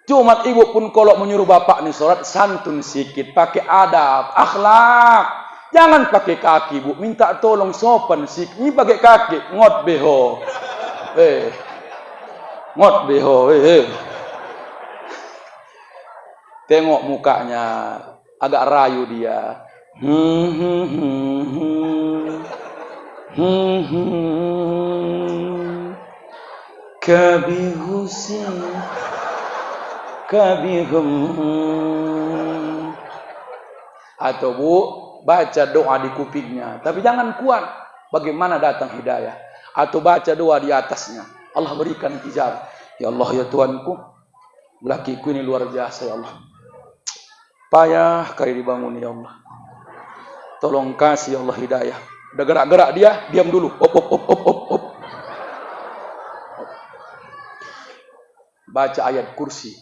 Cuma ibu pun kalau menyuruh bapak nih sholat, santun sedikit, pakai adab, akhlak. Jangan pakai kaki, Bu. Minta tolong sopan sedikit. Ini pakai kaki, ngot beho. Ngot beho. Tengok mukanya, agak rayu dia. Kabihum. Atau Bu, baca doa di kupingnya, tapi jangan kuat. Bagaimana datang hidayah? Atau baca doa di atasnya, Allah berikan hijab. Ya Allah, ya Tuhanku, lakiku ini luar biasa, ya Allah. Payah kali dibangun, ya Allah. Tolong kasih, ya Allah, hidayah. Udah gerak-gerak dia, diam dulu. Op. Baca ayat kursi.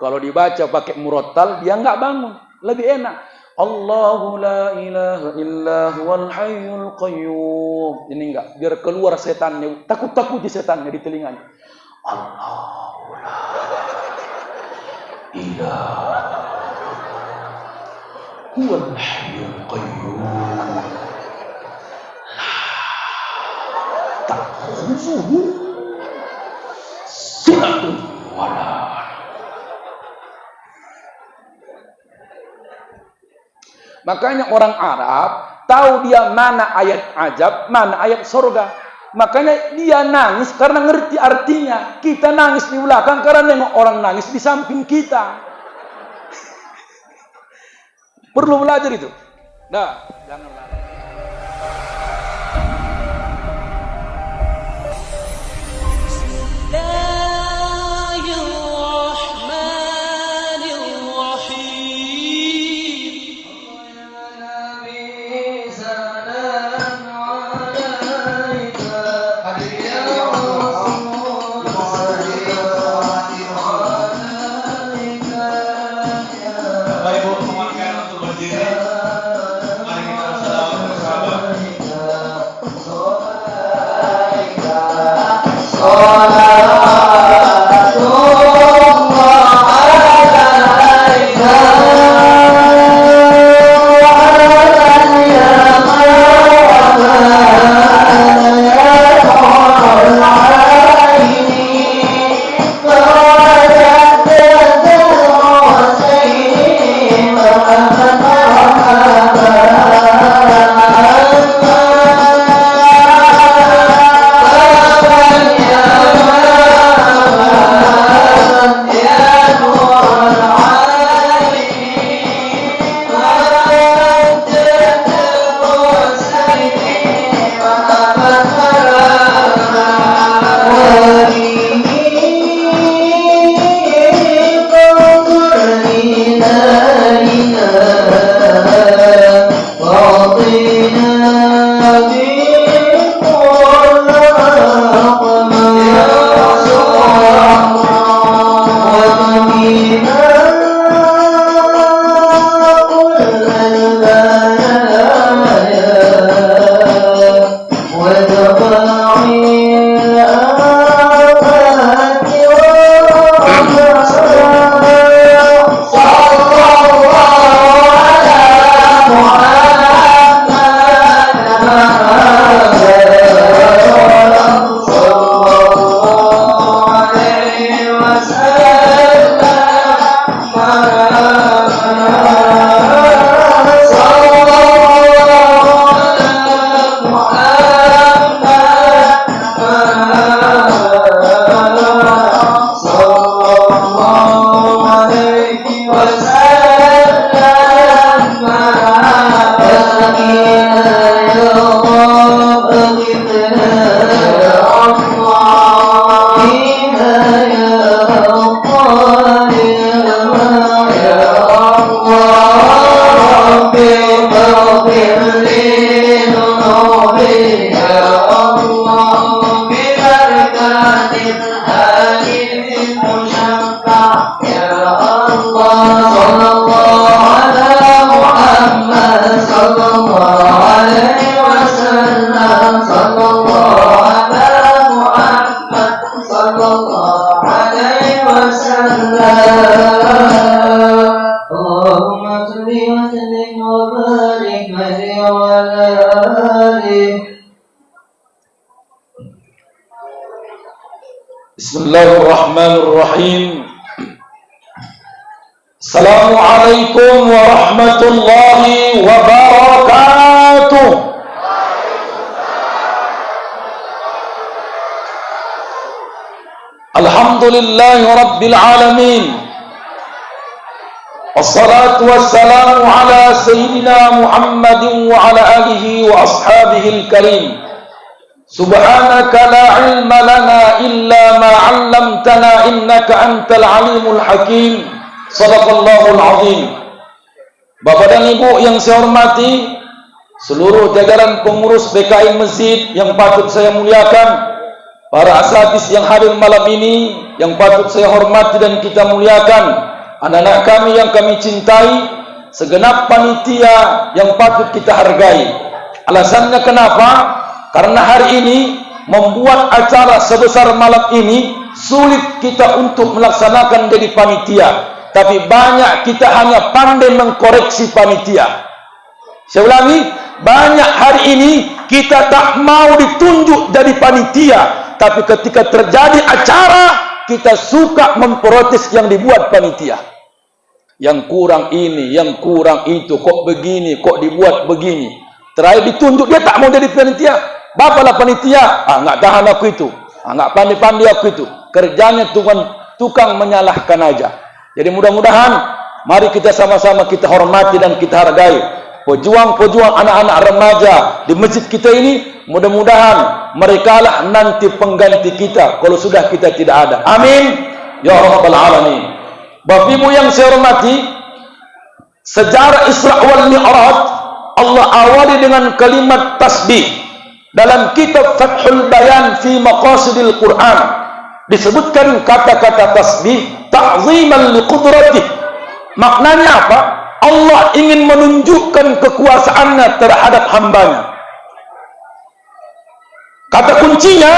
Kalau dibaca pakai murattal, dia enggak bangun. Lebih enak. Allahu la ilaha illa huwal hayyul qayyum. Ini enggak, biar keluar setannya. Takut-takut di setannya di telinganya. Allahu la ilaha huwal hayyul qayyum. La ta'khuzuhu sinatun wala. Makanya orang Arab tahu dia mana ayat ajab, mana ayat surga. Makanya dia nangis karena ngerti artinya. Kita nangis di belakang karena nengok orang nangis di samping kita. Perlu belajar itu. Nah, jangan lari. Bapak Ibu, mohon untuk berdiri. Mari kita Bismillahirrahmanirrahim. Assalamualaikum warahmatullahi wabarakatuh. Alhamdulillahi rabbil alamin. Wassalatu wassalamu ala sayyidina Muhammadin wa ala alihi wa ashabihi al-karim. Subhanaka la ilma lana illa ma 'allamtana innaka antal alimul hakim. Shadaqallahul azim. Bapak dan Ibu yang saya hormati, seluruh jajaran pengurus PKI Masjid yang patut saya muliakan, para asatidz yang hadir malam ini yang patut saya hormati dan kita muliakan, anak-anak kami yang kami cintai, segenap panitia yang patut kita hargai. Alasannya kenapa? Karena hari ini membuat acara sebesar malam ini sulit kita untuk melaksanakan jadi panitia, tapi banyak kita hanya pandai mengkoreksi panitia. Saya ulangi, banyak hari ini kita tak mau ditunjuk jadi panitia, tapi ketika terjadi acara kita suka memprotes yang dibuat panitia. Yang kurang ini, yang kurang itu, kok begini, kok dibuat begini. Terakhir ditunjuk dia tak mau jadi panitia. Bapaklah panitia, nggak tahan aku itu, nggak pandai-pandai aku itu. Kerjanya tukang menyalahkan aja. Jadi mudah-mudahan mari kita sama-sama kita hormati dan kita hargai pejuang-pejuang anak-anak remaja di masjid kita ini. Mudah-mudahan mereka lah nanti pengganti kita kalau sudah kita tidak ada. Amin ya rabbal alamin. Bapak Ibu yang saya hormati, sejarah Isra wal Mi'raj Allah awali dengan kalimat tasbih. Dalam kitab Fathul Bayan fi Maqasidil Quran disebutkan kata-kata tasbih ta'ziman liqudratih. Maknanya apa? Allah ingin menunjukkan kekuasaannya terhadap hambanya. Kata kuncinya,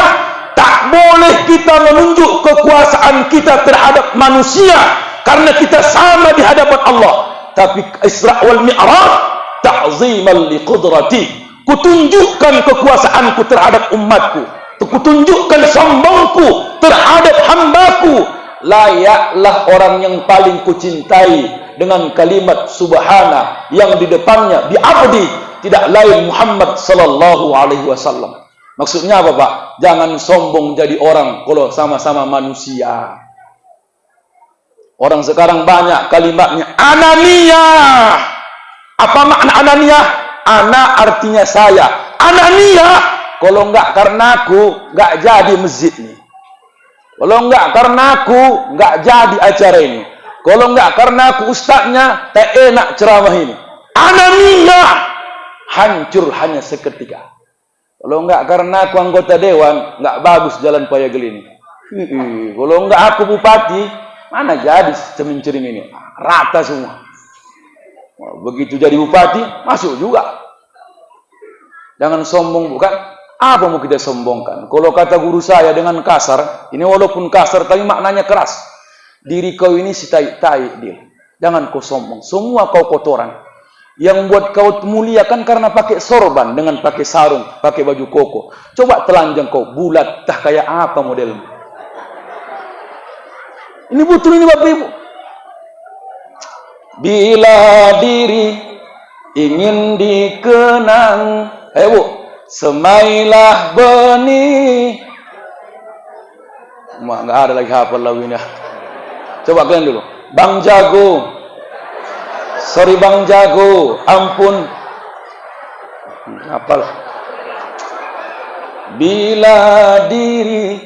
tak boleh kita menunjuk kekuasaan kita terhadap manusia karena kita sama di hadapan Allah. Tapi Isra wal Mi'raj ta'ziman liqudratih. Kutunjukkan kekuasaanku terhadap umatku, kutunjukkan sombongku terhadap hambaku. Layaklah orang yang paling kucintai dengan kalimat subhana yang di depannya diabdi tidak lain Muhammad sallallahu alaihi wasallam. Maksudnya apa, Pak? Jangan sombong jadi orang kalau sama-sama manusia. Orang sekarang banyak kalimatnya ananiyah. Apa makna ananiyah? Ana artinya saya. Anania, kalau enggak karena aku enggak jadi masjid ini. Kalau enggak karena aku enggak jadi acara ini. Kalau enggak karena aku ustaznya tak enak ceramah ini. Anania, hancur hanya seketika. Kalau enggak karena aku anggota dewan, enggak bagus jalan Payagel ini. Kalau enggak aku bupati, mana jadi cemin-cemin ini. Rata semua. Begitu jadi bupati, masuk juga. Jangan sombong, bukan? Apa mau kita sombongkan? Kalau kata guru saya dengan kasar, ini walaupun kasar tapi maknanya keras. Diri kau ini si tai-tai dia. Jangan kau sombong. Semua kau kotoran. Yang buat kau muliakan karena pakai sorban dengan pakai sarung, pakai baju koko. Coba telanjang kau, bulat, tah kayak apa modelnya? Ini betul ini Bapak Ibu. Bila diri ingin dikenang, Bu, semailah benih. Nggak ada lagi hafal lagunya. Coba kalian dulu. Bang Jago. Sorry Bang Jago, ampun. Apalah. Bila diri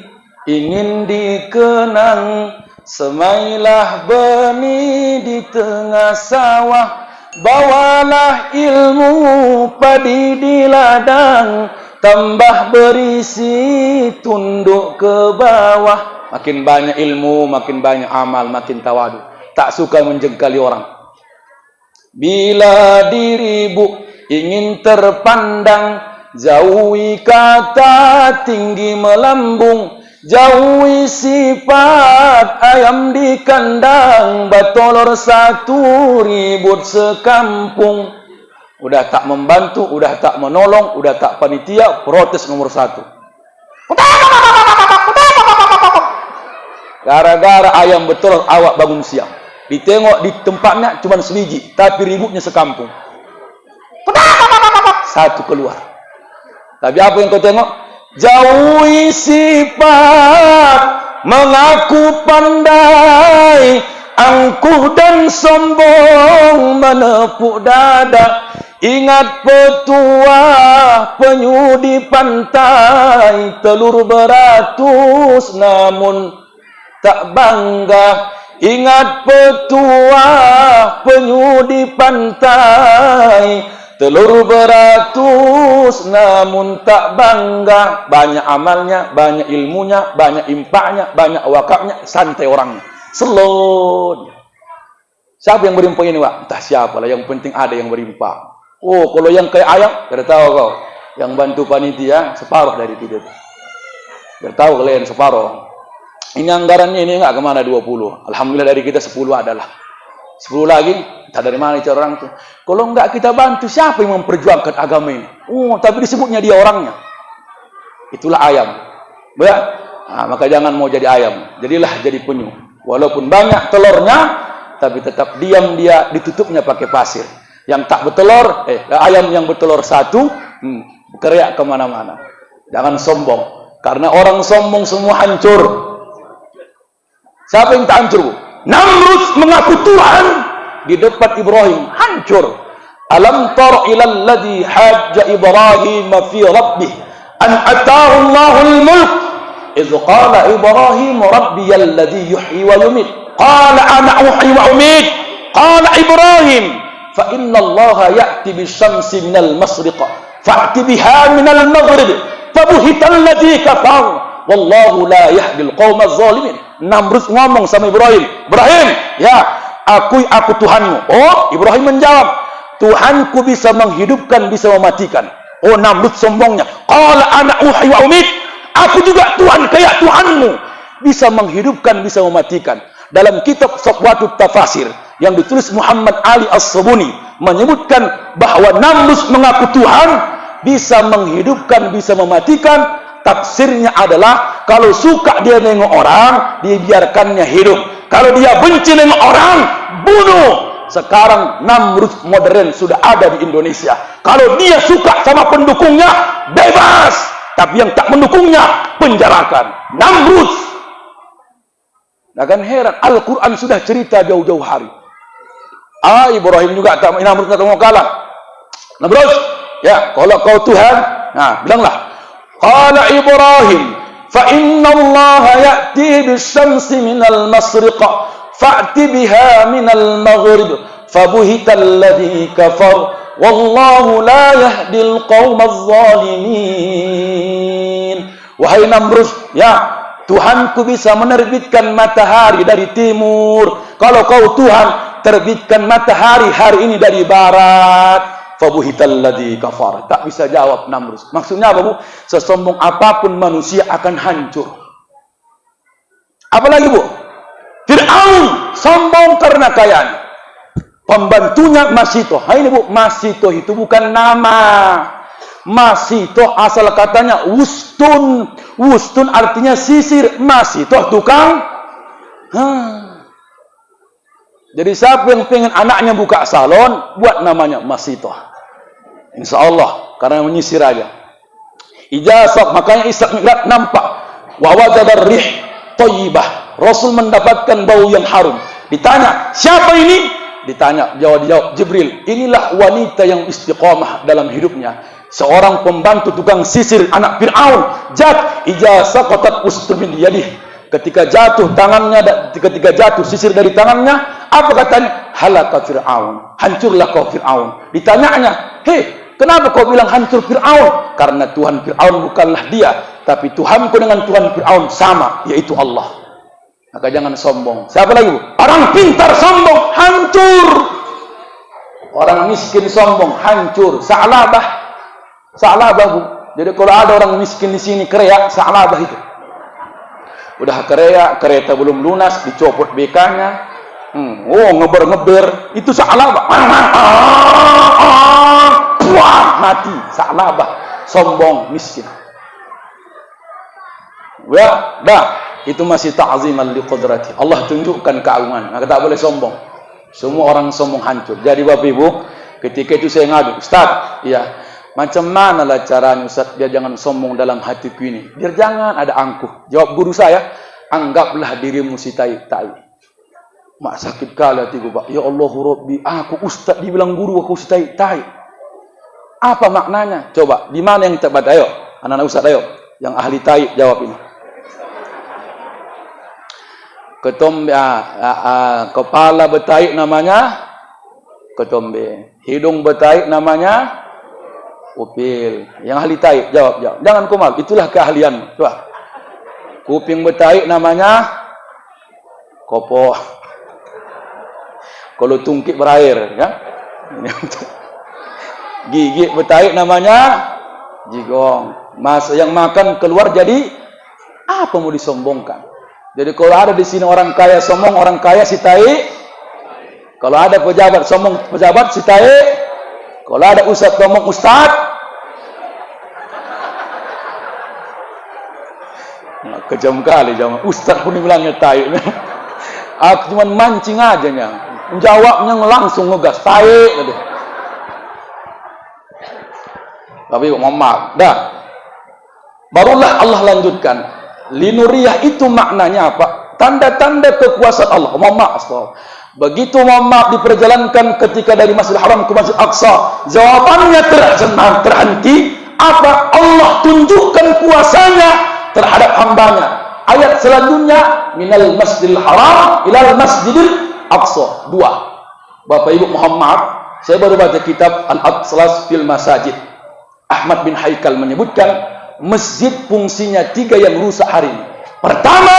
ingin dikenang, semailah benih di tengah sawah, bawalah ilmu padi di ladang, tambah berisi tunduk ke bawah. Makin banyak ilmu, makin banyak amal, makin tawadu. Tak suka menjengkali orang. Bila dirimu ingin terpandang, jauhi kata tinggi melambung, jauhi sifat ayam di kandang, batolor satu ribut sekampung. Udah tak membantu, udah tak menolong, udah tak panitia, protes nomor 1. Gara-gara ayam betelor awak bangun siang. Ditengok di tempatnya cuma sebiji, tapi ributnya sekampung. Satu keluar. Tapi apa yang kau tengok? Jauhi sifat mengaku pandai, angkuh dan sombong menepuk dada. Ingat petua penyu di pantai, telur beratus namun tak bangga. Ingat petua penyu di pantai, telur beratus namun tak bangga. Banyak amalnya, banyak ilmunya, banyak impaknya, banyak wakafnya, santai orangnya, selon. Siapa yang berimpak ini, Pak? Entah siapa lah, yang penting ada yang berimpak. Oh, kalau yang kayak ayam, biar tahu kau. Yang bantu panitia separuh dari itu. Biar tahu kalian separuh. Ini anggarannya ini enggak kemana 20. Alhamdulillah dari kita 10 adalah. 10 lagi, entah dari mana itu orang itu. Kalau enggak kita bantu, siapa yang memperjuangkan agama ini? Oh, tapi disebutnya dia orangnya. Itulah ayam. Ya? Nah, maka jangan mau jadi ayam. Jadilah jadi penyu. Walaupun banyak telurnya, tapi tetap diam dia, ditutupnya pakai pasir. Yang tak bertelur, ayam yang bertelur satu, keriak kemana-mana. Jangan sombong. Karena orang sombong semua hancur. Siapa yang tak hancur? Namrud mengaku Tuhan di depan Ibrahim, hancur. Alam tara ilal ladzi hajja Ibrahim fi rabbih an ataahu Allahul mulk idh qala Ibrahim rabbiyal ladzi yuhyi wa yumiit qala ana uhyi wa umiit qala Ibrahim fa inna Allah ya'ti bisyamsi minal masriq fa'ti biha minal maghrib fabuhital ladzi kafar wallahu la yahdil qaumaz zalimin. Namrud ngomong sama Ibrahim, Ibrahim, ya, aku Tuhanmu. Oh, Ibrahim menjawab, Tuhanku bisa menghidupkan, bisa mematikan. Oh, Namrud sombongnya. Qala ana uhyi wa umiit. Aku juga Tuhan kayak Tuhanmu, bisa menghidupkan, bisa mematikan. Dalam kitab Safwatut Tafasir yang ditulis Muhammad Ali As-Sabuni menyebutkan bahwa Namrud mengaku Tuhan, bisa menghidupkan, bisa mematikan. Tafsirnya adalah kalau suka dia nengok orang, dibiarkannya hidup. Kalau dia benci nengok orang, bunuh. Sekarang Namrud modern sudah ada di Indonesia. Kalau dia suka sama pendukungnya, bebas. Tapi yang tak mendukungnya, penjarakan. Namrud. Nah kan heran, Al-Quran sudah cerita jauh-jauh hari. Ibrahim juga tak, Namrud tak mau kalah. Namrud, ya, kalau kau Tuhan, nah bilanglah. Qala Ibrahim fa inna Allah ya'ti bisyamsi minal masriq fa'ti biha minal maghrib fabuhita alladhi kafar wallahu la yahdil qaumaz zalimin. Wahai Namrud, ya, Tuhanku bisa menerbitkan matahari dari timur. Kalau kau Tuhan, terbitkan matahari hari ini dari barat. Fabuhital ladzi kafar. Tak bisa jawab Namrud. Maksudnya apa, Bu? Sesombong apapun manusia akan hancur. Apalagi, Bu? Fir'aun sombong karena kayanya. Pembantunya Masito. Ini, Bu, Masito itu bukan nama. Masito asal katanya wustun. Wustun artinya sisir. Masito tukang. Jadi siapa yang pengen anaknya buka salon, buat namanya Masito. Insya Allah, karena menyisir aja. Ijazah, makanya Ishaq Mi'raj nampak. Wa wajadar rih thayyibah. Rasul mendapatkan bau yang harum. Ditanya, siapa ini? Ditanya, jawab Jibril. Inilah wanita yang istiqamah dalam hidupnya. Seorang pembantu tukang sisir anak Fir'aun. Jat ijazah qatat ustumin yadih. Ketika jatuh tangannya, ketika jatuh sisir dari tangannya, apa katanya? Halaka Fir'aun. Hancurlah kau Fir'aun. Ditanyanya, hei, kenapa kau bilang hancur Fir'aun? Karena Tuhan Fir'aun bukanlah dia, tapi Tuhanku dengan Tuhan Fir'aun sama, yaitu Allah. Maka jangan sombong. Siapa lagi, Bu? Orang pintar sombong, hancur. Orang miskin sombong, hancur. Sa'labah, Bu. Jadi kalau ada orang miskin di sini kereak, Sa'labah itu. Udah kereak, kereta belum lunas, dicopot BK-nya. Ngeber-ngeber, itu Sa'labah. Mati, Sa'labah, sombong, miskin. Ya, dah. itu masih ta'ziman li qudrati. Allah tunjukkan keagungan. Maka tak boleh sombong. Semua orang sombong hancur. Jadi Bapak Ibu, ketika itu saya ngadu, Ustaz, ya, macam mana lah caranya Ustaz biar jangan sombong dalam hatiku ini? Biar jangan ada angkuh. Jawab guru saya, anggaplah dirimu si tai-tai. Mak sakit kali hatiku, Pak. Ya Allah Rabbi, aku Ustaz dibilang guru aku si tai-tai. Apa maknanya? Coba, di mana yang tepat? Ayo, anak-anak Ustaz, ayo. Yang ahli tai jawab ini. Ketombe, kepala bertaik namanya ketombe. Hidung bertaik namanya upil. Yang ahli taik jawab. Jangan kumal, itulah keahlian. Coba. Kuping bertaik namanya kopo. Kalau tungkik berair, ya. Gigi bertaik namanya jigong. Mas yang makan keluar jadi apa mau disombongkan? Jadi kalau ada di sini orang kaya sombong, orang kaya si tai. Kalau ada pejabat sombong, pejabat si tai. Kalau ada ustaz sombong, ustaz. Nah, kejam kali zaman. Ustaz pun dibilangnya tai. Aku cuma mancing aja nya. Menjawabnya langsung ngegas tai. Tapi mohon maaf, dah. Barulah Allah lanjutkan. Linuriyah itu maknanya apa? Tanda-tanda kekuasaan Allah. Mohon maaf, begitu mohon maaf diperjalankan ketika dari Masjidil Haram ke Masjid Aqsa, jawabannya terhenti. Apa? Allah tunjukkan kuasanya terhadap hambanya. Ayat selanjutnya, minal Masjidil Haram ilal Masjidil Aqsa. 2. Bapak Ibu mohon maaf, saya baru baca kitab Al-Atlas fil Masajid. Ahmad bin Haikal menyebutkan masjid fungsinya 3 yang rusak hari ini. Pertama,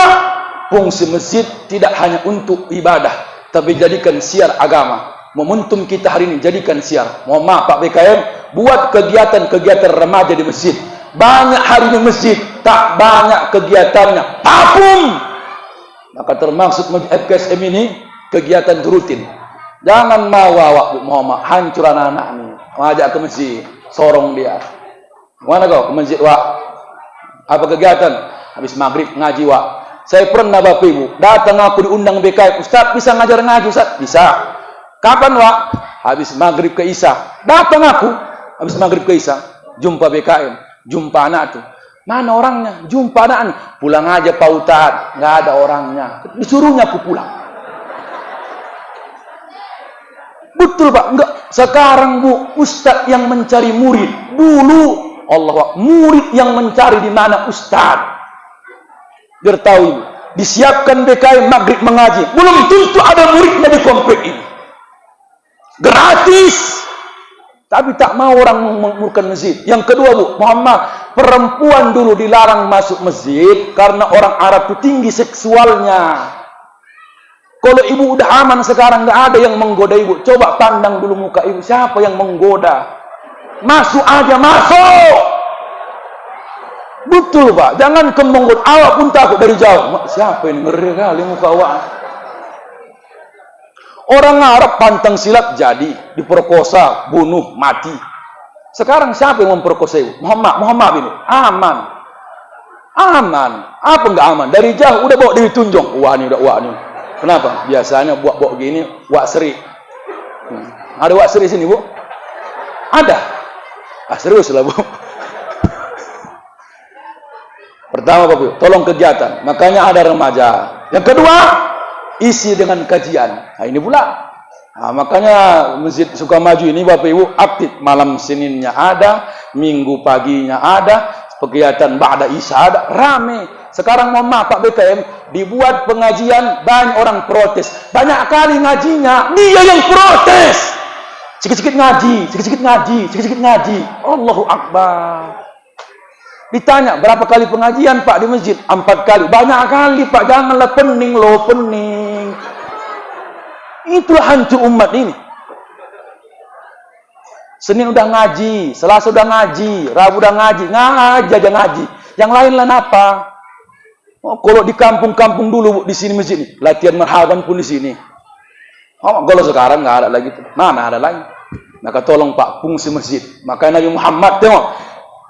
fungsi masjid tidak hanya untuk ibadah, tapi jadikan siar agama. Momentum kita hari ini jadikan siar. Mohon maaf Pak BKM, buat kegiatan-kegiatan remaja di masjid. Banyak hari ini masjid, tak banyak kegiatannya. Tabung. Maka termaksud FKSM ini kegiatan rutin. Jangan mau awak Muhammad hancur anak-anak ini. Mengajak ke masjid, sorong dia. Mana kau ke masjid, Wak? Apa kegiatan? Habis maghrib ngaji, Wak. Saya pernah Bapak Ibu, datang aku diundang BKM, Ustaz bisa ngajar ngaji, Ustaz? Bisa. Kapan, Wak? Habis maghrib ke Isya. Datang aku, habis maghrib ke Isya, jumpa BKM, jumpa anak tuh. Mana orangnya? Jumpa anaknya. Pulang aja Pak Ustaz, nggak ada orangnya. Disuruhnya aku pulang. Betul Pak, enggak. Sekarang Bu, Ustaz yang mencari murid. Dulu Allah, murid yang mencari di mana Ustaz. Biar tahu Ibu, disiapkan BKM maghrib mengaji. Belum tentu ada muridnya di komplek ini. Gratis. Tapi tak mau orang memakmurkan masjid. Yang kedua Bu, Muhammad, perempuan dulu dilarang masuk masjid karena orang Arab itu tinggi seksualnya. Kalau ibu udah aman sekarang, nggak ada yang menggoda ibu. Coba pandang dulu muka ibu, siapa yang menggoda? Masuk aja, masuk. Betul Pak, jangan kemenggoda. Awak pun takut dari jauh. Siapa ini? Ngeri kali muka awak. Orang Arab pantang silat jadi, diperkosa, bunuh, mati. Sekarang siapa yang memperkosa ibu? Muhammad ini. Aman. Aman. Apa nggak aman? Dari jauh udah bawa Dewi Tunjung. Wah ini udah wah ini. Kenapa? Biasanya buat gini, wak seri. Ada wak seri sini, Bu? Ada. Serius lah, Bu. Pertama, Bapak, tolong kegiatan. Makanya ada remaja. Yang kedua, isi dengan kajian. Nah, ini pula. Nah, makanya Masjid Sukamaju ini, Bapak Ibu, aktif. Malam Seninnya ada, Minggu paginya ada, kegiatan Ba'da Isya ada, rame. Sekarang mohon maaf Pak BKM, dibuat pengajian, banyak orang protes. Banyak kali ngajinya, dia yang protes. Sikit-sikit ngaji, sikit-sikit ngaji, sikit-sikit ngaji. Allahu Akbar. Ditanya, berapa kali pengajian Pak di masjid? 4 kali. Banyak kali Pak, janganlah pening loh, pening. Itulah hancur umat ini. Senin udah ngaji, Selasa udah ngaji, Rabu udah ngaji, ngaji aja ngaji. Yang lain lah apa? Oh, kalau di kampung-kampung dulu di sini masjid nih, latihan marhaban pun di sini. Oh, kalau sekarang nggak ada lagi. Mana ada lagi? Maka tolong Pak, fungsi masjid. Maka Nabi Muhammad tengok,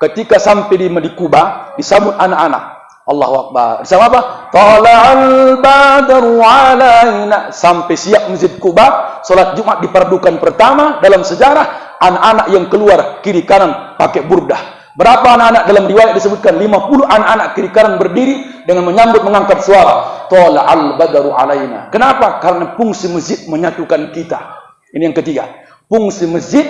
ketika sampai di Kuba, disambut anak-anak. Allahu Akbar. Sama apa? Tala'al badru alaina. Sampai siap Masjid Kuba, salat Jumat diperdukan pertama dalam sejarah, anak-anak yang keluar kiri kanan pakai burdah. Berapa anak-anak dalam riwayat disebutkan 50 anak-anak kiri kanan berdiri dengan menyambut mengangkat suara. Tala'al badru alaina. Kenapa? Karena fungsi masjid menyatukan kita. Ini yang ketiga. Fungsi masjid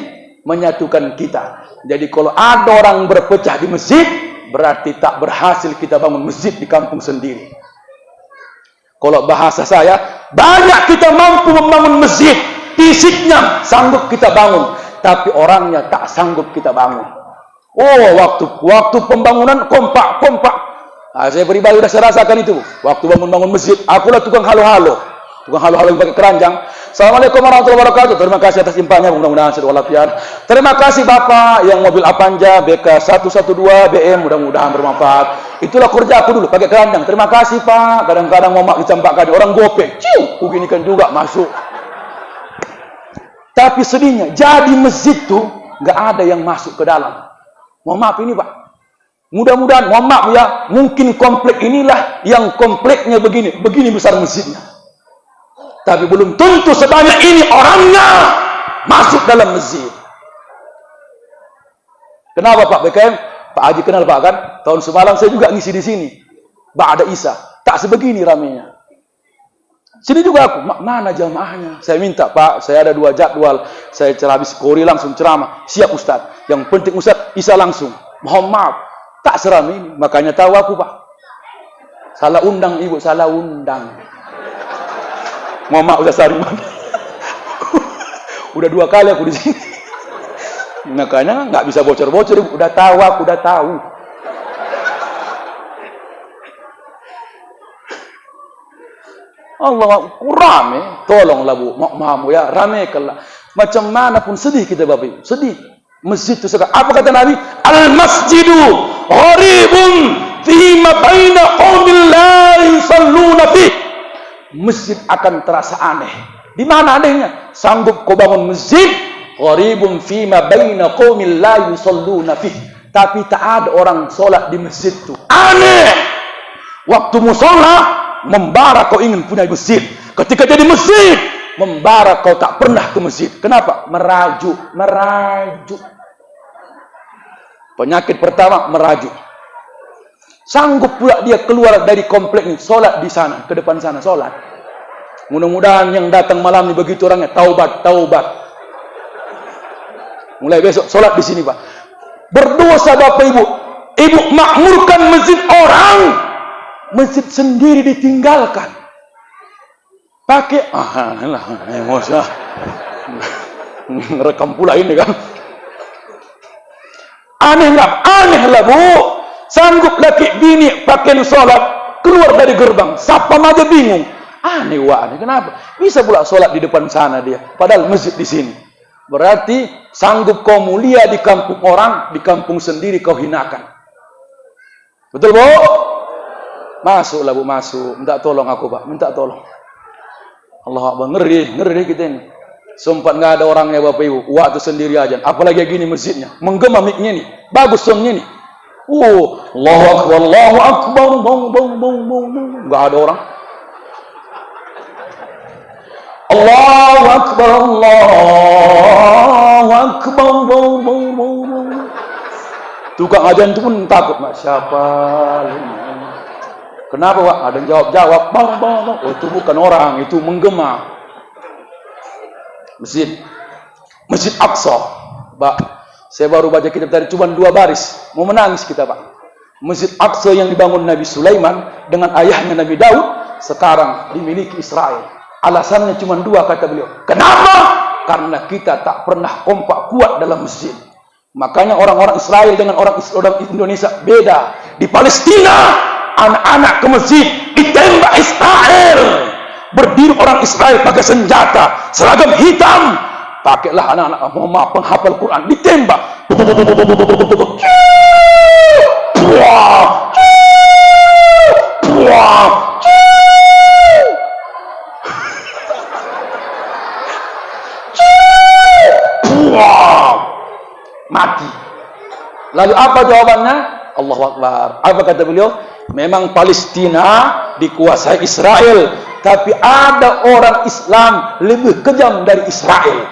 menyatukan kita. Jadi kalau ada orang berpecah di masjid, berarti tak berhasil kita bangun masjid di kampung sendiri. Kalau bahasa saya, banyak kita mampu membangun masjid, fisiknya sanggup kita bangun, tapi orangnya tak sanggup kita bangun. Oh, waktu pembangunan kompak. Saya pribadi sudah saya rasakan itu. Waktu bangun masjid, akulah tukang halo-halo yang pakai keranjang. Assalamualaikum warahmatullahi wabarakatuh. Terima kasih atas impannya, mudah-mudahan sehat walafiat. Terima kasih Bapak yang mobil Avanza BK 112 BM, mudah-mudahan bermanfaat. Itulah kerja aku dulu, pakai keranjang. Terima kasih Pak. Kadang-kadang momak dicampakkan orang gopek. Beginikan juga masuk. Tapi sedihnya, jadi masjid tuh nggak ada yang masuk ke dalam. Mohon maaf ini Pak. Mudah-mudahan, mohon maaf ya, mungkin komplek inilah yang kompleknya begini besar masjidnya. Tapi belum tentu sebanyak ini orangnya masuk dalam masjid. Kenapa Pak BKM? Pak Haji kenal Pak kan? Tahun semalam saya juga ngisi di sini. Ba'da Isa. Tak sebegini ramenya. Sini juga aku, mana jamaahnya? Saya minta Pak, saya ada 2 jadwal. Saya habis kori langsung ceramah. Siap Ustaz. Yang penting Ustaz Isa langsung. Mohon maaf, tak seramai ini. Makanya tahu aku Pak. Salah undang Ibu, salah undang. Mohon maaf Ustaz Sariman. Udah 2 kali aku di sini. Makanya nggak bisa bocor-bocor. Udah tahu aku, udah tahu. Allah rame. Tolonglah Bu, maaf ya, ramekanlah. Macam mana pun sedih kita Bapak Ibu, sedih. Masjid itu sekarang. Apa kata Nabi? Al masjidu gharibun fi ma baina qaumil la yusalluna fihi. Masjid akan terasa aneh. Di mana anehnya? Sanggup kau bangun masjid, gharibun fima baina qaumil la yusalluna fihi, tapi tak ada orang solat di masjid itu. Aneh. Waktu mushola membara kau ingin punya masjid. Ketika jadi masjid, membara kau tak pernah ke masjid. Kenapa? Merajuk. Penyakit pertama merajuk. Sanggup pula dia keluar dari komplek ini, solat di sana, ke depan sana, solat. Mudah-mudahan yang datang malam ini begitu orangnya, taubat. Mulai besok, solat di sini Pak. Berdosa Bapak Ibu. Ibu makmurkan masjid orang, masjid sendiri ditinggalkan. Pakai, emosi. Rekam pula ini kan. Aneh lah Bu. Sanggup laki bini pakai sholat keluar dari gerbang, siapa aja bingung. Aneh. Kenapa? Bisa pula sholat di depan sana dia, padahal masjid di sini. Berarti sanggup kau mulia di kampung orang, di kampung sendiri kau hinakan. Betul Bu? Masuklah Bu, masuk. Minta tolong aku Pak, minta tolong. Allah Akbar, ngeri kita ini. Sempat nggak ada orangnya Bapak Ibu, waktu sendiri aja. Apalagi gini masjidnya, menggema mic-nya nih, bagus soundnya nih. Allahu Akbar, nggak ada orang. Allahu Akbar. Tukang ajan itu pun takut, siapa? Kenapa Pak? Ada yang jawab, bang. Oh, itu bukan orang, itu menggema. Masjid Aqsa, Pak. Saya baru baca kitab tadi, cuma 2 baris. Mau menangis kita Pak. Masjid Aqsa yang dibangun Nabi Sulaiman dengan ayahnya Nabi Daud, sekarang dimiliki Israel. Alasannya cuma 2 kata beliau. Kenapa? Karena kita tak pernah kompak kuat dalam masjid. Makanya orang-orang Israel dengan orang Indonesia beda. Di Palestina, anak-anak ke masjid ditembak Israel. Berdiri orang Israel pakai senjata, seragam hitam. Pakailah anak-anak penghafal Quran, ditembak. Mati. Lalu apa jawabannya? Allahu Akbar. Apa kata beliau? Memang Palestina dikuasai Israel, tapi ada orang Islam lebih kejam dari Israel.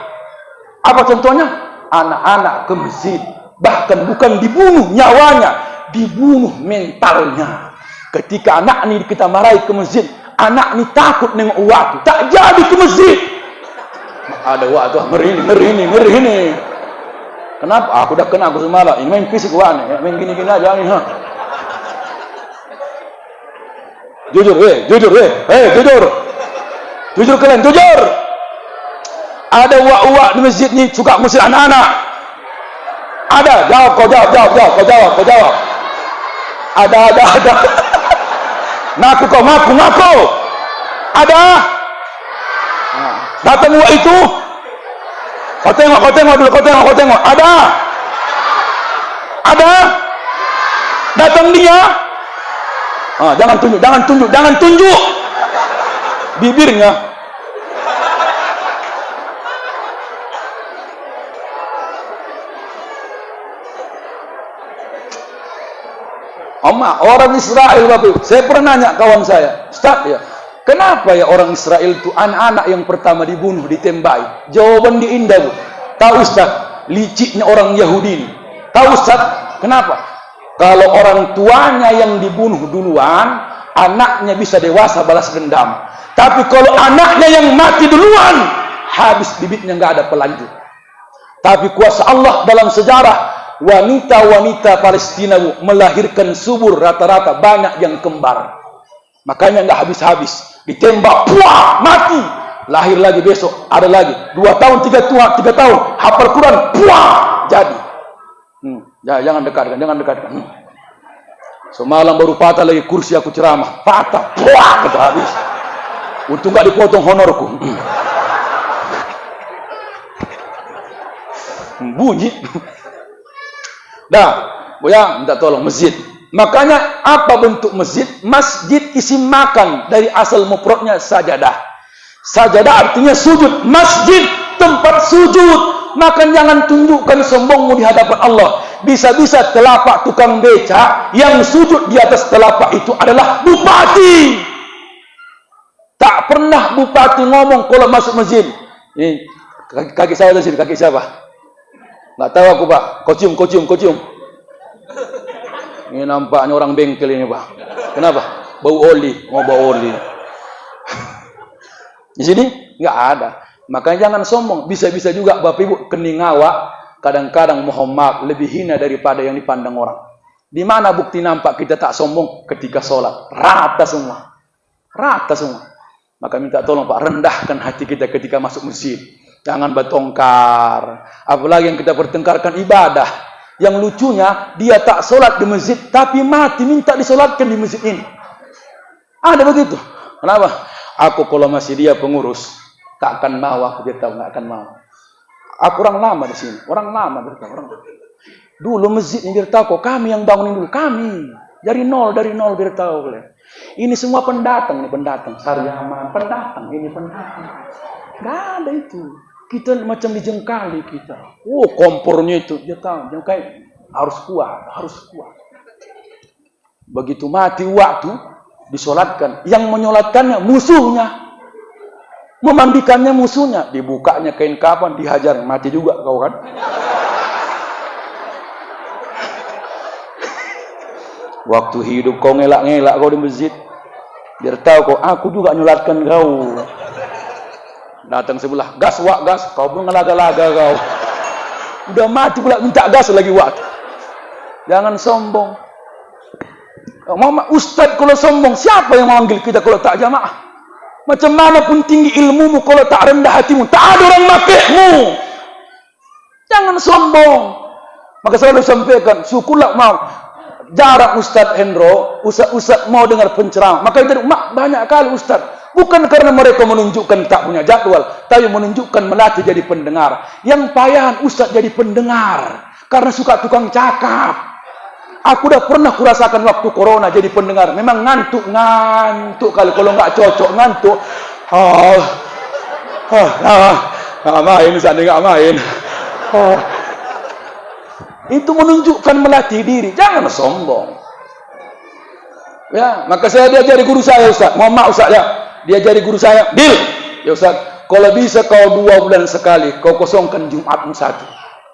Apa contohnya? Anak-anak ke masjid, bahkan bukan dibunuh nyawanya, dibunuh mentalnya. Ketika anak ini kita marahi ke masjid, anak ini takut nengok waktu, tak jadi ke masjid. Ada waktu ngeri ini. Kenapa? Aku dah kena aku semalam. Ini main fisik wane, main gini-gini aja nih. Jujur, jujur kalian, jujur. Ada uak-uak di masjid ni suka musik anak-anak. Ada, jawab. Ada. Ngaku. Ada. Datang uak itu. Kau tengok dulu. Ada. Datang dia. Jangan tunjuk. Bibirnya. Orang Israel, Bapak. Saya pernah nanya kawan saya, Ustaz ya, kenapa ya orang Israel itu anak-anak yang pertama dibunuh, ditembaki? Jawaban dia indah, Bu. Tahu Ustaz, liciknya orang Yahudi ini. Tahu Ustaz, kenapa? Kalau orang tuanya yang dibunuh duluan, anaknya bisa dewasa balas dendam. Tapi kalau anaknya yang mati duluan, habis bibitnya nggak ada pelanjut. Tapi kuasa Allah dalam sejarah, wanita-wanita Palestina melahirkan subur rata-rata banyak yang kembar. Makanya nggak habis-habis, ditembak, puah, mati, lahir lagi besok, ada lagi 2 tahun, 3 tahun, hafal Quran, puah, jadi. Jangan dekatkan. Semalam baru patah lagi kursi aku ceramah, patah, puah, kata habis. Untung nggak dipotong honorku. Bunyi. Dah, boya minta tolong masjid. Makanya apa bentuk masjid? Masjid isim makan, dari asal mufradnya sajadah. Sajadah artinya sujud. Masjid tempat sujud. Maka jangan tunjukkan sombongmu di hadapan Allah. Bisa-bisa telapak tukang beca yang sujud di atas telapak itu adalah bupati. Tak pernah bupati ngomong kalau masuk masjid. Ini kaki saya di sini, kaki siapa? Nggak tahu aku, Pak. Kau cium. Ini nampaknya orang bengkel ini, Pak. Kenapa? Bau oli. Bau oli. Di sini nggak ada. Makanya jangan sombong. Bisa-bisa juga Bapak Ibu kening awak kadang-kadang mohon maaf lebih hina daripada yang dipandang orang. Di mana bukti nampak kita tak sombong ketika sholat? Rata semua. Maka minta tolong Pak, rendahkan hati kita ketika masuk masjid. Jangan bertengkar. Apalagi yang kita pertengkarkan ibadah. Yang lucunya, dia tak sholat di masjid, tapi mati minta disolatkan di masjid ini. Ada begitu. Kenapa? Aku kalau masih dia pengurus, tak akan mau, aku beritahu, nggak akan mau. Aku orang lama di sini. Orang lama beritahu. Dulu masjid ini beritahu, kami yang bangunin dulu. Kami. Dari nol beritahu. Ini semua pendatang. Saryaman, pendatang. Nggak ada itu. Kita macam dijengkali kita. Kompornya itu. Dia tahu. Jengkai harus kuat. Begitu mati waktu, disolatkan. Yang menyolatkannya musuhnya. Memandikannya musuhnya. Dibukanya kain kapan, dihajar. Mati juga kau kan. Waktu hidup kau ngelak-ngelak kau di masjid. Biar tahu kau, aku juga nyolatkan kau. Datang sebelah, gas, kau pun ngelaga-laga kau. Udah mati pula minta gas lagi waktu. Jangan sombong. Mama Ustaz kalau sombong, siapa yang memanggil kita kalau tak jamaah? Macam mana pun tinggi ilmumu kalau tak rendah hatimu, tak ada orang makaimu. Jangan sombong. Maka selalu sampaikan, syukurlah mau. Jarang Ustaz Hendro, Ustaz mau dengar penceramah. Maka itu banyak kali Ustaz. Bukan karena mereka menunjukkan tak punya jadwal, tapi menunjukkan melatih jadi pendengar. Yang payahan Ustaz jadi pendengar karena suka tukang cakap. Aku dah pernah kurasakan waktu corona jadi pendengar. Memang ngantuk kali kalau nggak cocok ngantuk. Nggak main, Ustaz nggak main. Itu menunjukkan melatih diri. Jangan sombong. Ya, maka saya diajari guru saya, Ustaz. Mohon maaf Ustaz ya. Diajari guru saya, "Bil, ya Ustaz, kalau bisa kau 2 bulan sekali, kau kosongkan Jumatmu 1."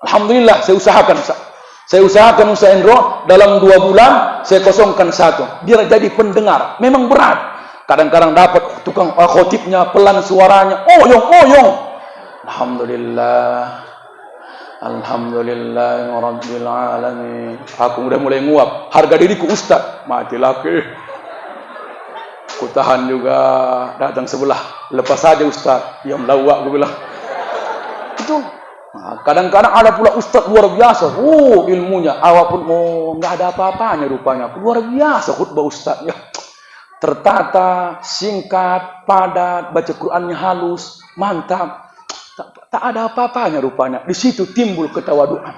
Alhamdulillah, saya usahakan Ustaz. Saya usahakan Ustaz Endro, dalam 2 bulan saya kosongkan 1. Biar jadi pendengar. Memang berat. Kadang-kadang dapat tukang khotibnya pelan suaranya, oyong. Alhamdulillah. Alhamdulillah Rabbil Alamin. Aku udah mulai nguap. Harga diriku Ustaz. Mati laki. Ku tahan juga. Datang sebelah. Lepas saja Ustaz. Ya melawak aku bilang. Itu. Nah, kadang-kadang ada pula Ustaz luar biasa. Ilmunya. Awak pun nggak ada apa-apanya rupanya. Luar biasa khutbah Ustaz. Ya. Tertata, singkat, padat, baca Qur'annya halus, mantap. Tak ada apa-apanya rupanya. Di situ timbul ketawaduan.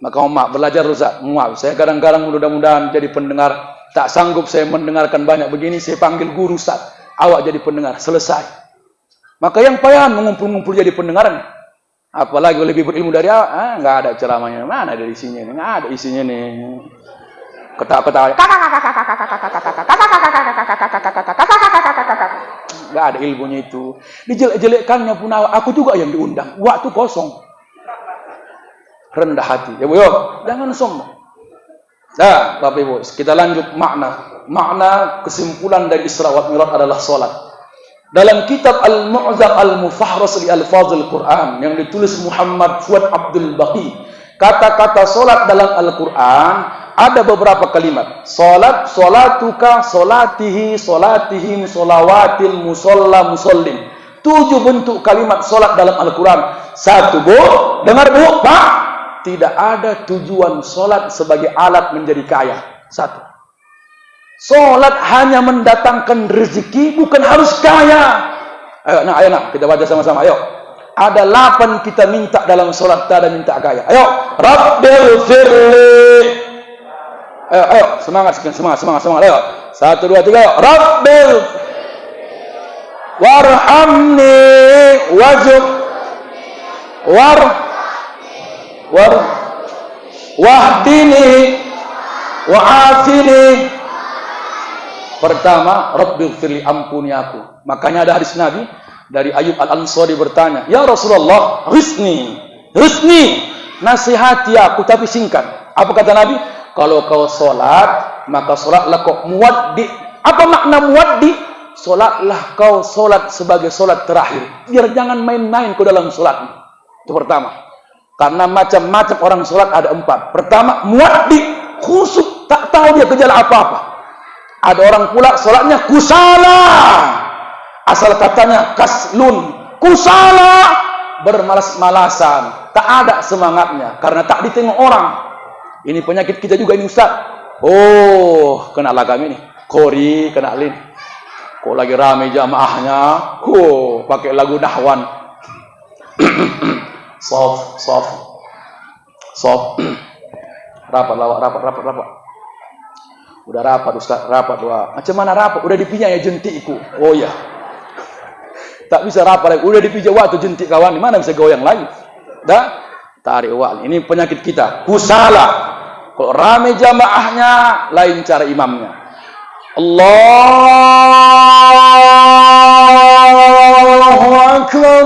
Maka Mak belajar Ustaz. Maaf, saya kadang-kadang mudah-mudahan jadi pendengar. Tak sanggup saya mendengarkan banyak begini. Saya panggil guru Ustaz. Awak jadi pendengar. Selesai. Maka yang payah mengumpul-ngumpul jadi pendengar. Apalagi lebih berilmu dari awak. Nggak ada ceramahnya. Mana ada isinya nih? Nggak ada isinya nih. Ketawa-ketawa. Nggak ada ilmunya itu. Dijelek-jelekkannya pun aku juga yang diundang. Waktu kosong. Rendah hati. Ya Bu, jangan sombong. Nah, Bapak Ibu, kita lanjut makna. Makna kesimpulan dari Isra wal Mi'raj adalah salat. Dalam kitab Al-Mu'jam Al-Mufahras li Al-Fadhil Quran yang ditulis Muhammad Fuad Abdul Baqi, kata-kata salat dalam Al-Quran ada beberapa kalimat. Salat, salatuka, salatihi, salatihim, salawatil, musalla, musallin. 7 bentuk kalimat salat dalam Al-Quran. 1, Bu, dengar Bu, Pak. Tidak ada tujuan salat sebagai alat menjadi kaya. 1. Salat hanya mendatangkan rezeki, bukan harus kaya. Ayo nak, kita baca sama-sama. Ayo. Ada 8 kita minta dalam salat, tak ada minta kaya. Ayo. Rabbil firli. Ayo, semangat. Ayo. 1, 2, 3. Ayo. Rabbil warhamni wahdini wa'afini. Pertama, Rabbil firli, ampuni aku. Makanya ada hadis Nabi dari Ayub Al-Ansari bertanya, "Ya Rasulullah, rizni, nasihati aku tapi singkat." Apa kata Nabi? Kalau kau solat, maka solatlah kau muwaddi. Apa makna muwaddi? Solatlah kau solat sebagai solat terakhir. Biar jangan main-main kau dalam solatmu. Itu pertama. Karena macam-macam orang solat ada 4. Pertama, muwaddi, khusyuk, tak tahu dia gejala apa-apa. Ada orang pula solatnya kusala. Asal katanya kaslun, kusala, bermalas-malasan, tak ada semangatnya karena tak ditengok orang. Ini penyakit kita juga ini Ustaz. Kenal kami nih. Kori, kenalin. Kok lagi rame jamaahnya. Pakai lagu Nahwan. Soft. Rapat. Udah rapat Ustaz, rapat. Macam mana rapat? Udah dipijak ya jentikku. Oh ya. Tak bisa rapat lagi. Udah dipijak waktu jentik kawan. Mana bisa goyang lagi? Dah? Tarik wal. Ini penyakit kita. Kusala. Kalau ramai jamaahnya, lain cara imamnya. Allahu Akbar.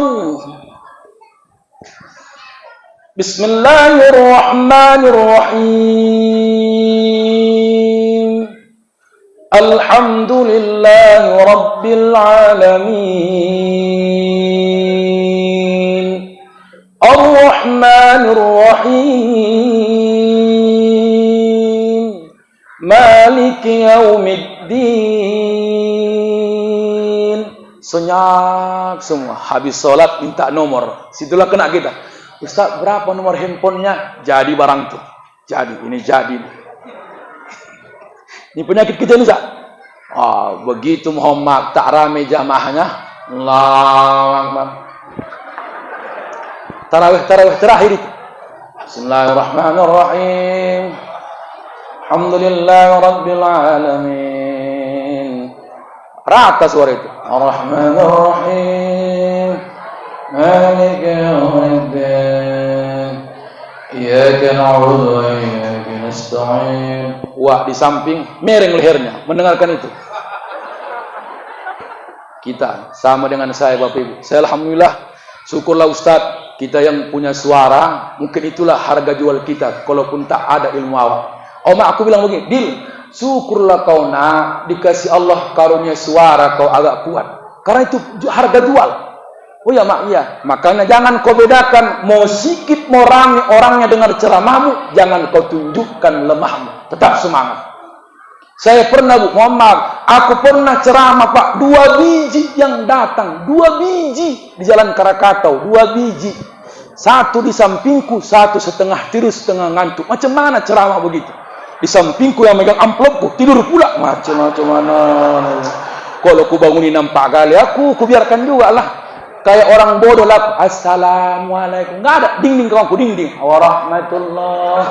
Bismillahirrahmanirrahim. Alhamdulillahi Rabbil Alamin. Ar-Rahmanir-Rahim. Maliki Yaumiddin. Senyap semua. Habis sholat minta nomor. Situlah kena kita. Ustaz, berapa nomor handphonenya? Jadi barang tuh. Ini jadi. Ini penyakit kita ini, Ustaz. Begitu Muhammad tak ramai jamaahnya. Allahu Akbar. Tarawih terakhir itu. Bismillahirrahmanirrahim. Alhamdulillahi Rabbil Alamin. Rata suara itu. Ar-Rahmanir-Rahim. Maliki Yawmiddin. Iyyaka na'budu wa iyyaka nasta'in. Wah, di samping miring lehernya mendengarkan itu. Kita sama dengan saya Bapak Ibu. Saya alhamdulillah, syukurlah Ustadz, kita yang punya suara, mungkin itulah harga jual kita kalaupun tak ada ilmu awal. Aku bilang begini, Dil, syukurlah kau nak dikasih Allah karunia suara kau agak kuat. Karena itu harga jual. Oh ya mak, iya. Makanya jangan kau bedakan mau sikit mau rame orangnya dengar ceramahmu, jangan kau tunjukkan lemahmu. Tetap semangat. Saya pernah mohon maaf, aku pernah ceramah Pak, 2 biji yang datang, 2 biji di Jalan Karakatau, 2 biji. 1 di sampingku, 1 setengah tidur setengah ngantuk. Macam mana ceramah begitu? Di sampingku yang megang amplopku, tidur pula. Macam mana? Kalau ku bangunin 4 kali, aku biarkan juga lah. Kayak orang bodoh lah. Assalamualaikum. Nggak ada. Ding-ding kawanku, ding-ding. Warahmatullah.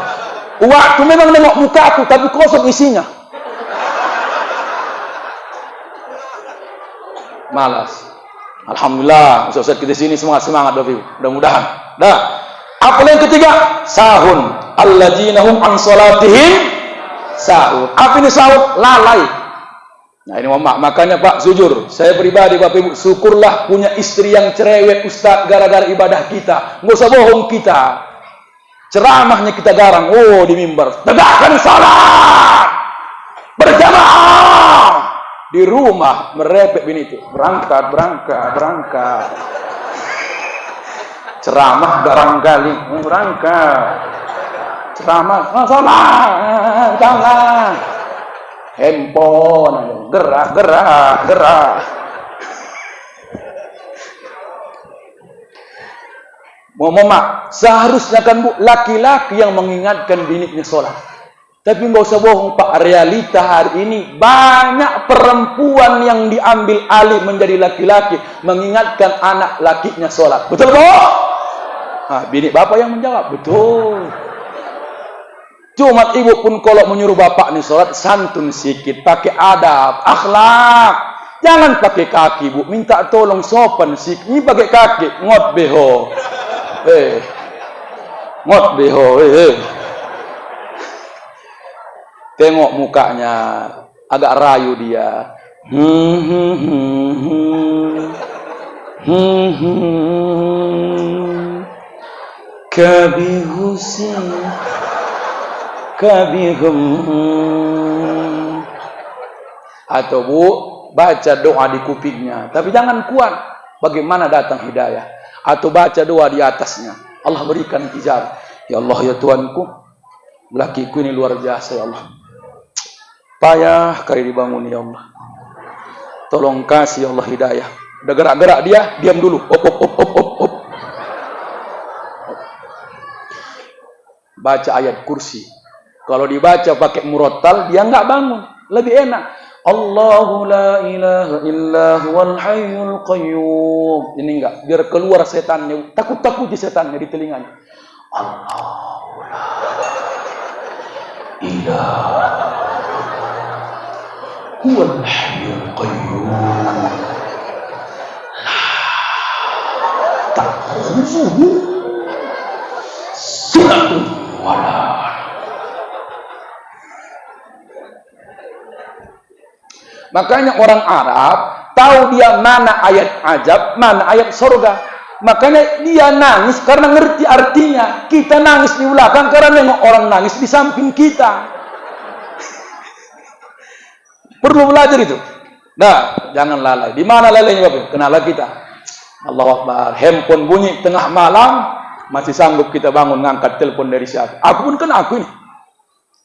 Waktu memang nengok muka aku, tapi kosong isinya. Malas. Alhamdulillah, Ustaz kita sini semangat Bapak Ibu. Mudah-mudahan. Dah. Apa yang ketiga? Sahun. Alladzina hum an salatihim sahun. Apa ini sahun? Lalai. Nah ini makanya Pak, jujur, saya pribadi Bapak Ibu, syukurlah punya istri yang cerewet Ustaz gara-gara ibadah kita. Nggak usah bohong kita. Ceramahnya kita garang. Oh di mimbar. Tegakkan salat. Berjamaah. Di rumah merepek bini itu, berangkat. Ceramah garang kali, berangkat. Ceramah, salah, jangan. Handphone, gerak. Mama, seharusnya kan Bu, laki-laki yang mengingatkan bininya sholat. Tapi nggak usah bohong Pak, realita hari ini banyak perempuan yang diambil alih menjadi laki-laki mengingatkan anak lakinya sholat. Betul kok? Nah, bini bapak yang menjawab, betul. Cuma ibu pun kalau menyuruh bapak nih sholat, santun sedikit, pakai adab, akhlak. Jangan pakai kaki Bu, minta tolong sopan sedikit. Ini pakai kaki, ngot beho. Ngot beho, Tengok mukanya, agak rayu dia. Kabihusin, kabihum. Atau Bu, baca doa di kupingnya. Tapi jangan kuat. Bagaimana datang hidayah? Atau baca doa di atasnya. Allah berikan ijabah. Ya Allah ya Tuhanku, lakiku ini luar biasa ya Allah. Payah kali dibangun ya Allah. Tolong kasih ya Allah hidayah. Udah gerak-gerak dia, diam dulu. Op. Baca ayat kursi. Kalau dibaca pakai murattal, dia enggak bangun. Lebih enak. Allahu la ilaha illa huwal hayyul qayyum. Ini enggak, biar keluar setannya. Takut-takut di setannya di telinganya. Allahu la ilaha huwal hayyul qayyum la ta'khudhuhu sinatun wa la. Makanya orang Arab tahu dia mana ayat ajab, mana ayat surga. Makanya dia nangis karena ngerti artinya. Kita nangis di belakang karena nengok orang nangis di samping kita. Perlu belajar itu. Nah, jangan lalai. Di mana lalainya Bapak? Kenalah kita. Allahu Akbar. Handphone bunyi tengah malam, masih sanggup kita bangun ngangkat telepon dari siapa? Aku pun kan aku ini.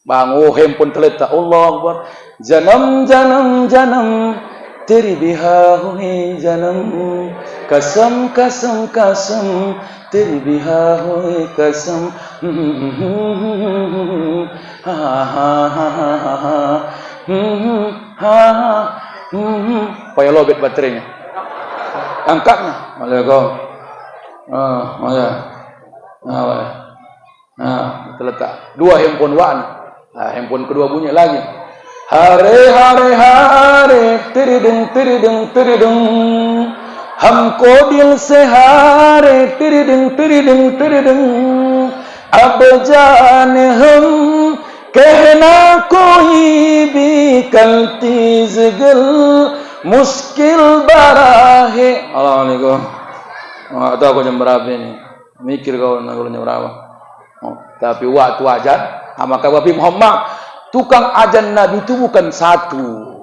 Bangun handphone terletak. Allahu Akbar. Janam teri biha hui janam. Kasam teri biha hui kasam. Payah lobet baterainya. Angkatnya. Terletak. 2 handphone wan. Handphone kedua bunyi lagi. Hare tirideng. Hamko dil se hare tirideng. Ab jane hum कहना कोई भी गलती जिगल मुश्किल barahe. Assalamualaikum. Nggak tahu aku jam berapa ini. Mikir kau jam berapa. Tapi waktu ajan, maka Nabi Muhammad, tukang ajan Nabi itu bukan satu.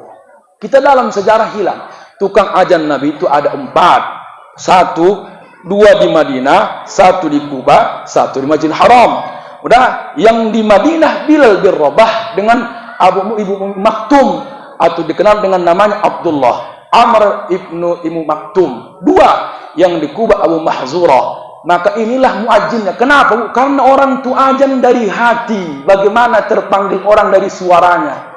Kita dalam sejarah hilang. Tukang ajan Nabi itu ada 4. 1, 2 di Madinah, 1 di Kuba, 1 di Masjidil Haram. Udah, yang di Madinah Bilal bin Rabah dengan Ibu Maktum, atau dikenal dengan namanya Abdullah Amr ibnu Ibu Maktum. 2 yang di Kuba Abu Mahzurah. Maka inilah muajzinnya. Kenapa? Karena orang itu ajan dari hati. Bagaimana terpanggil orang dari suaranya.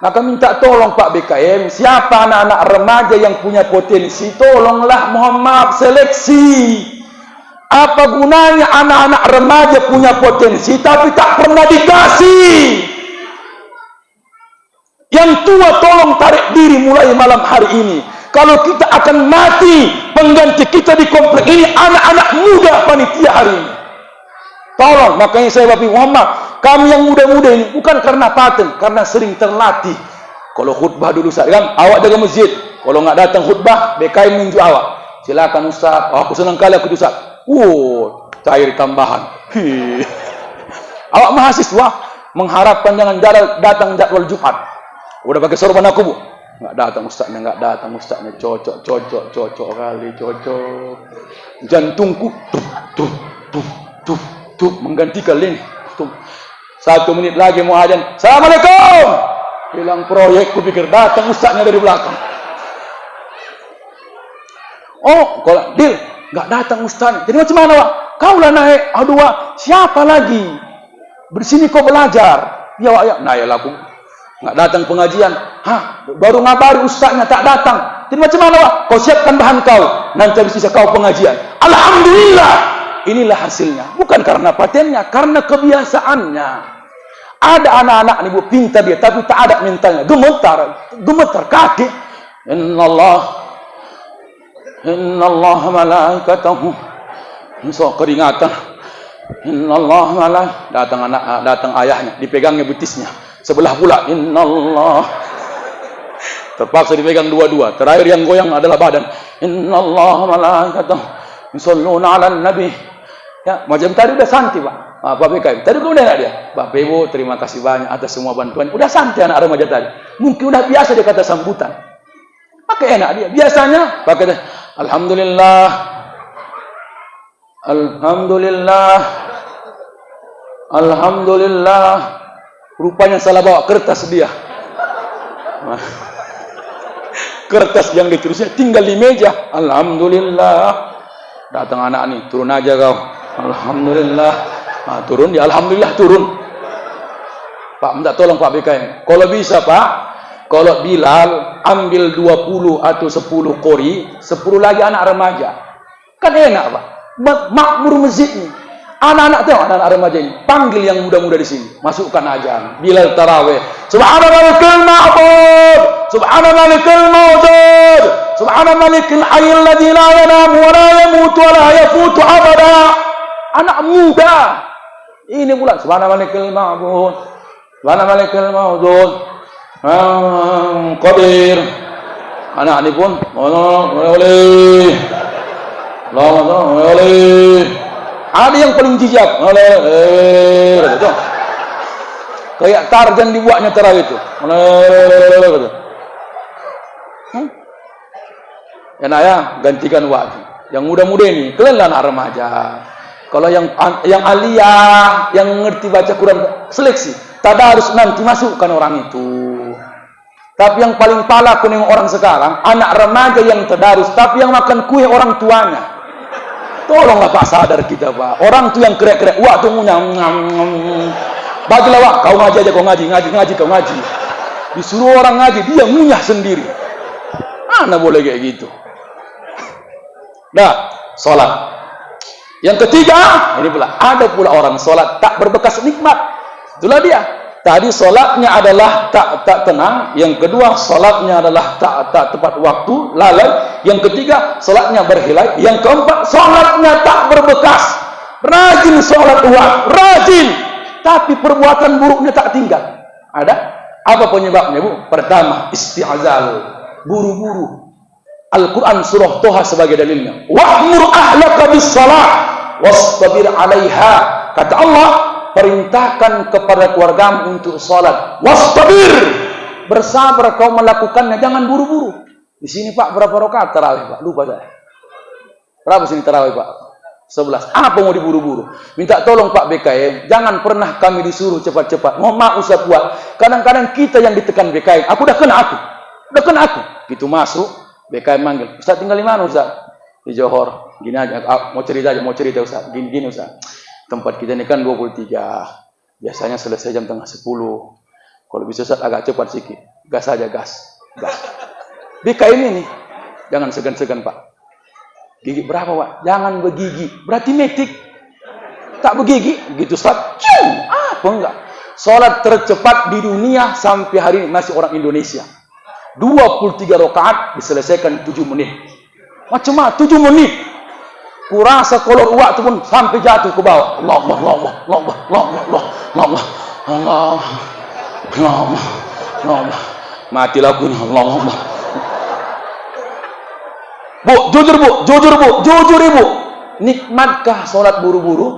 Maka minta tolong Pak BKM, siapa anak-anak remaja yang punya potensi, tolonglah Muhammad seleksi. Apa gunanya anak-anak remaja punya potensi tapi tak pernah dikasih? Yang tua tolong tarik diri mulai malam hari ini. Kalau kita akan mati, pengganti kita di komplek ini anak-anak muda panitia hari ini. Tolong, makanya saya Bapak Muhammad, kami yang muda-muda ini bukan karena paten, karena sering terlatih. Kalau khutbah dulu Ustaz kan, awak jaga masjid. Kalau nggak datang khutbah, BKM menunjuk awak. Silakan Ustaz, aku senang kali aku Ustaz. Cair tambahan. Awak mahasiswa mengharapkan jangan datang jadwal Jumat. Udah pakai sorban aku Bu. Nggak datang Ustaznya, cocok kali, cocok. Jantungku tuh menggantikan ini. 1 menit lagi mau ajan. Assalamualaikum. Hilang proyek, ku pikir datang Ustaznya dari belakang. Oh, kalau Dil, nggak datang Ustaznya. Jadi macam mana, Wak? Kau lah naik. Aduh, Wak, siapa lagi? Bersini kau belajar. Ya, Wak, ya. Nah, ya laku. Nggak datang pengajian. Baru ngabari Ustaznya tak datang. Jadi macam mana, Wak? Kau siapkan bahan kau. Nanti habis bisa kau pengajian. Alhamdulillah. Inilah hasilnya. Bukan karena patennya, karena kebiasaannya. Ada anak-anak nih Bu, pintar dia, tapi tak ada mentalnya. Gemetar kaki. Innallaha malaikatahu. So keringatan. Innallaha malaikatahu. Datang ayahnya, dipegangnya betisnya. Sebelah pula innallah. Terpaksa dipegang dua-dua. Terakhir yang goyang adalah badan. Innallaha malaikatahu yusholluna 'alan nabi. Ya, macam tadi udah santai, Pak. Pak BKM. Tadi udah enggak dia? Bapak Ibu, terima kasih banyak atas semua bantuan. Udah santai anak remaja tadi. Mungkin udah biasa dia kata sambutan. Pakai enak dia. Biasanya pakai alhamdulillah. Alhamdulillah. Rupanya salah bawa kertas dia. Kertas yang ditulisnya tinggal di meja. Alhamdulillah. Datang anak nih, turun aja kau. Alhamdulillah. Turun dia, alhamdulillah turun. Pak, minta tolong Pak BKM. Kalau bisa Pak, kalau Bilal ambil 20 atau 10 kori, 10 lagi anak remaja. Kan enak Pak. Makmur masjid nih. Anak-anak tengok anak-anak remaja ini. Panggil yang muda-muda di sini. Masukkan ajan. Bilal tarawih. Subhanallah ma'bud. Subhanallah ma'bud. Subhanallah hayyul ladzi la yanamu wa la yamutu wa la yafutu abada. Anak muda. Ini pula subhanallah ma'bud. Subhanallah ma'bud. Qadir. Anak ini pun oleh. Ada yang paling jijak. Kayak Tarzan dibuatnya tarawih itu. Enak ya, gantikan waktu. Yang muda-muda ini, kalian anak remaja. Kalau yang aliyah, yang ngerti baca Quran, seleksi. Tadarus nanti masukkan orang itu. Tapi yang paling pala kuning orang sekarang, anak remaja yang tadarus, tapi yang makan kue orang tuanya. Tolonglah Pak, sadar kita Pak. Orang tu yang kerek-kerek, wah tu ngunyam. Bagilah Wak, kau ngaji aja, kau ngaji, kau ngaji. Disuruh orang ngaji, dia ngunyah sendiri. Mana boleh kayak gitu. Nah, sholat. Yang ketiga, ini pula ada pula orang sholat tak berbekas nikmat. Itulah dia. Tadi sholatnya adalah tak tenang. Yang kedua, sholatnya adalah tak tepat waktu, lalai. Yang ketiga, sholatnya berhilai. Yang keempat, sholatnya tak berbekas. Rajin sholat uang, rajin. tapi perbuatan buruknya tak tinggal. Ada? Apa penyebabnya, Bu? Pertama, isti'azal, buru-buru. Al-Quran surah Toha sebagai dalilnya. Wa'mur ahlaka bis-salah wastabir 'alaiha. Kata Allah, perintahkan kepada keluargamu untuk salat. Wastabir, bersabar kau melakukannya, jangan buru-buru. Di sini Pak berapa rakaat tarawih Pak? Lupa saya. Berapa sini tarawih Pak? 11. Apa mau diburu-buru? Minta tolong Pak BKM, jangan pernah kami disuruh cepat-cepat. Mohon maaf Ustaz buat. Kadang-kadang kita yang ditekan BKM. Udah kena aku. Gitu masuk, BKM manggil. Ustaz tinggal di mana Ustaz? Di Johor. Gini aja, mau cerita Ustaz. Gini Ustaz. Tempat kita ini kan 23. Biasanya selesai jam tengah 10. Kalau bisa Ustaz agak cepat sedikit. Gas aja, gas. BKM ini, jangan segan-segan Pak. Gigi berapa Pak? Jangan begigi. Berarti metik. Tak begigi. Gitu Ustaz. Apa enggak? Salat tercepat di dunia sampai hari ini masih orang Indonesia. 23 rakaat diselesaikan 7 menit. Macam mana? 7 menit. Kurasa kalau waktu pun sampai jatuh ke bawah. Allah. Matilah aku ini. Allah. Bu, jujur Ibu. Nikmatkah sholat buru-buru?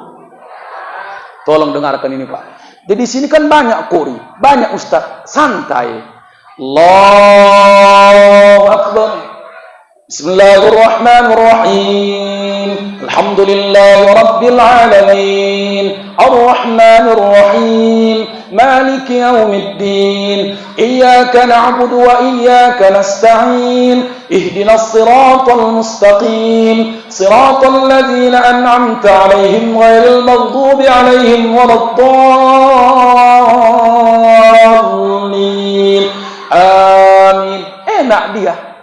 Tolong dengarkan ini Pak. Jadi sini kan banyak qori, banyak ustaz, santai. Allahu Akbar. Bismillahirrahmanirrahim. Alhamdulillahi Rabbil Alamin. Ar-Rahmanir Rahim. Maliki Yawmiddin. Iyyaka na'budu wa iyyaka nasta'in. Ihdinas siratal mustaqim. Siratal ladzina an'amta 'alaihim ghairil maghdubi 'alaihim waladdallin. Amin. Enak dia.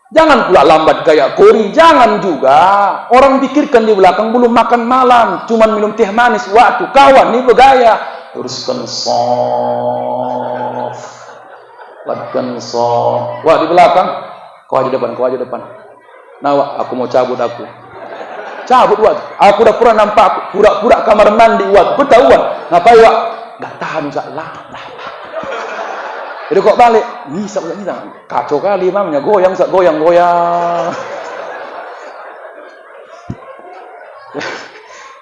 Jangan pula lambat kayak qori, jangan juga. Orang pikirkan di belakang belum makan malam, cuman minum teh manis. Waktu kawan ini bergaya. Teruskan soft. Lakukan soft. Wah di belakang, kau aja depan. Nah, aku mau cabut aku. Cabut Wak. Aku udah pernah nampak pura-pura kamar mandi Wak. Ketahuan. Ngapain Wak? Gak tahan Ustaz. Lah. Jadi kok balik, bisa kacau kali mamanya, goyang.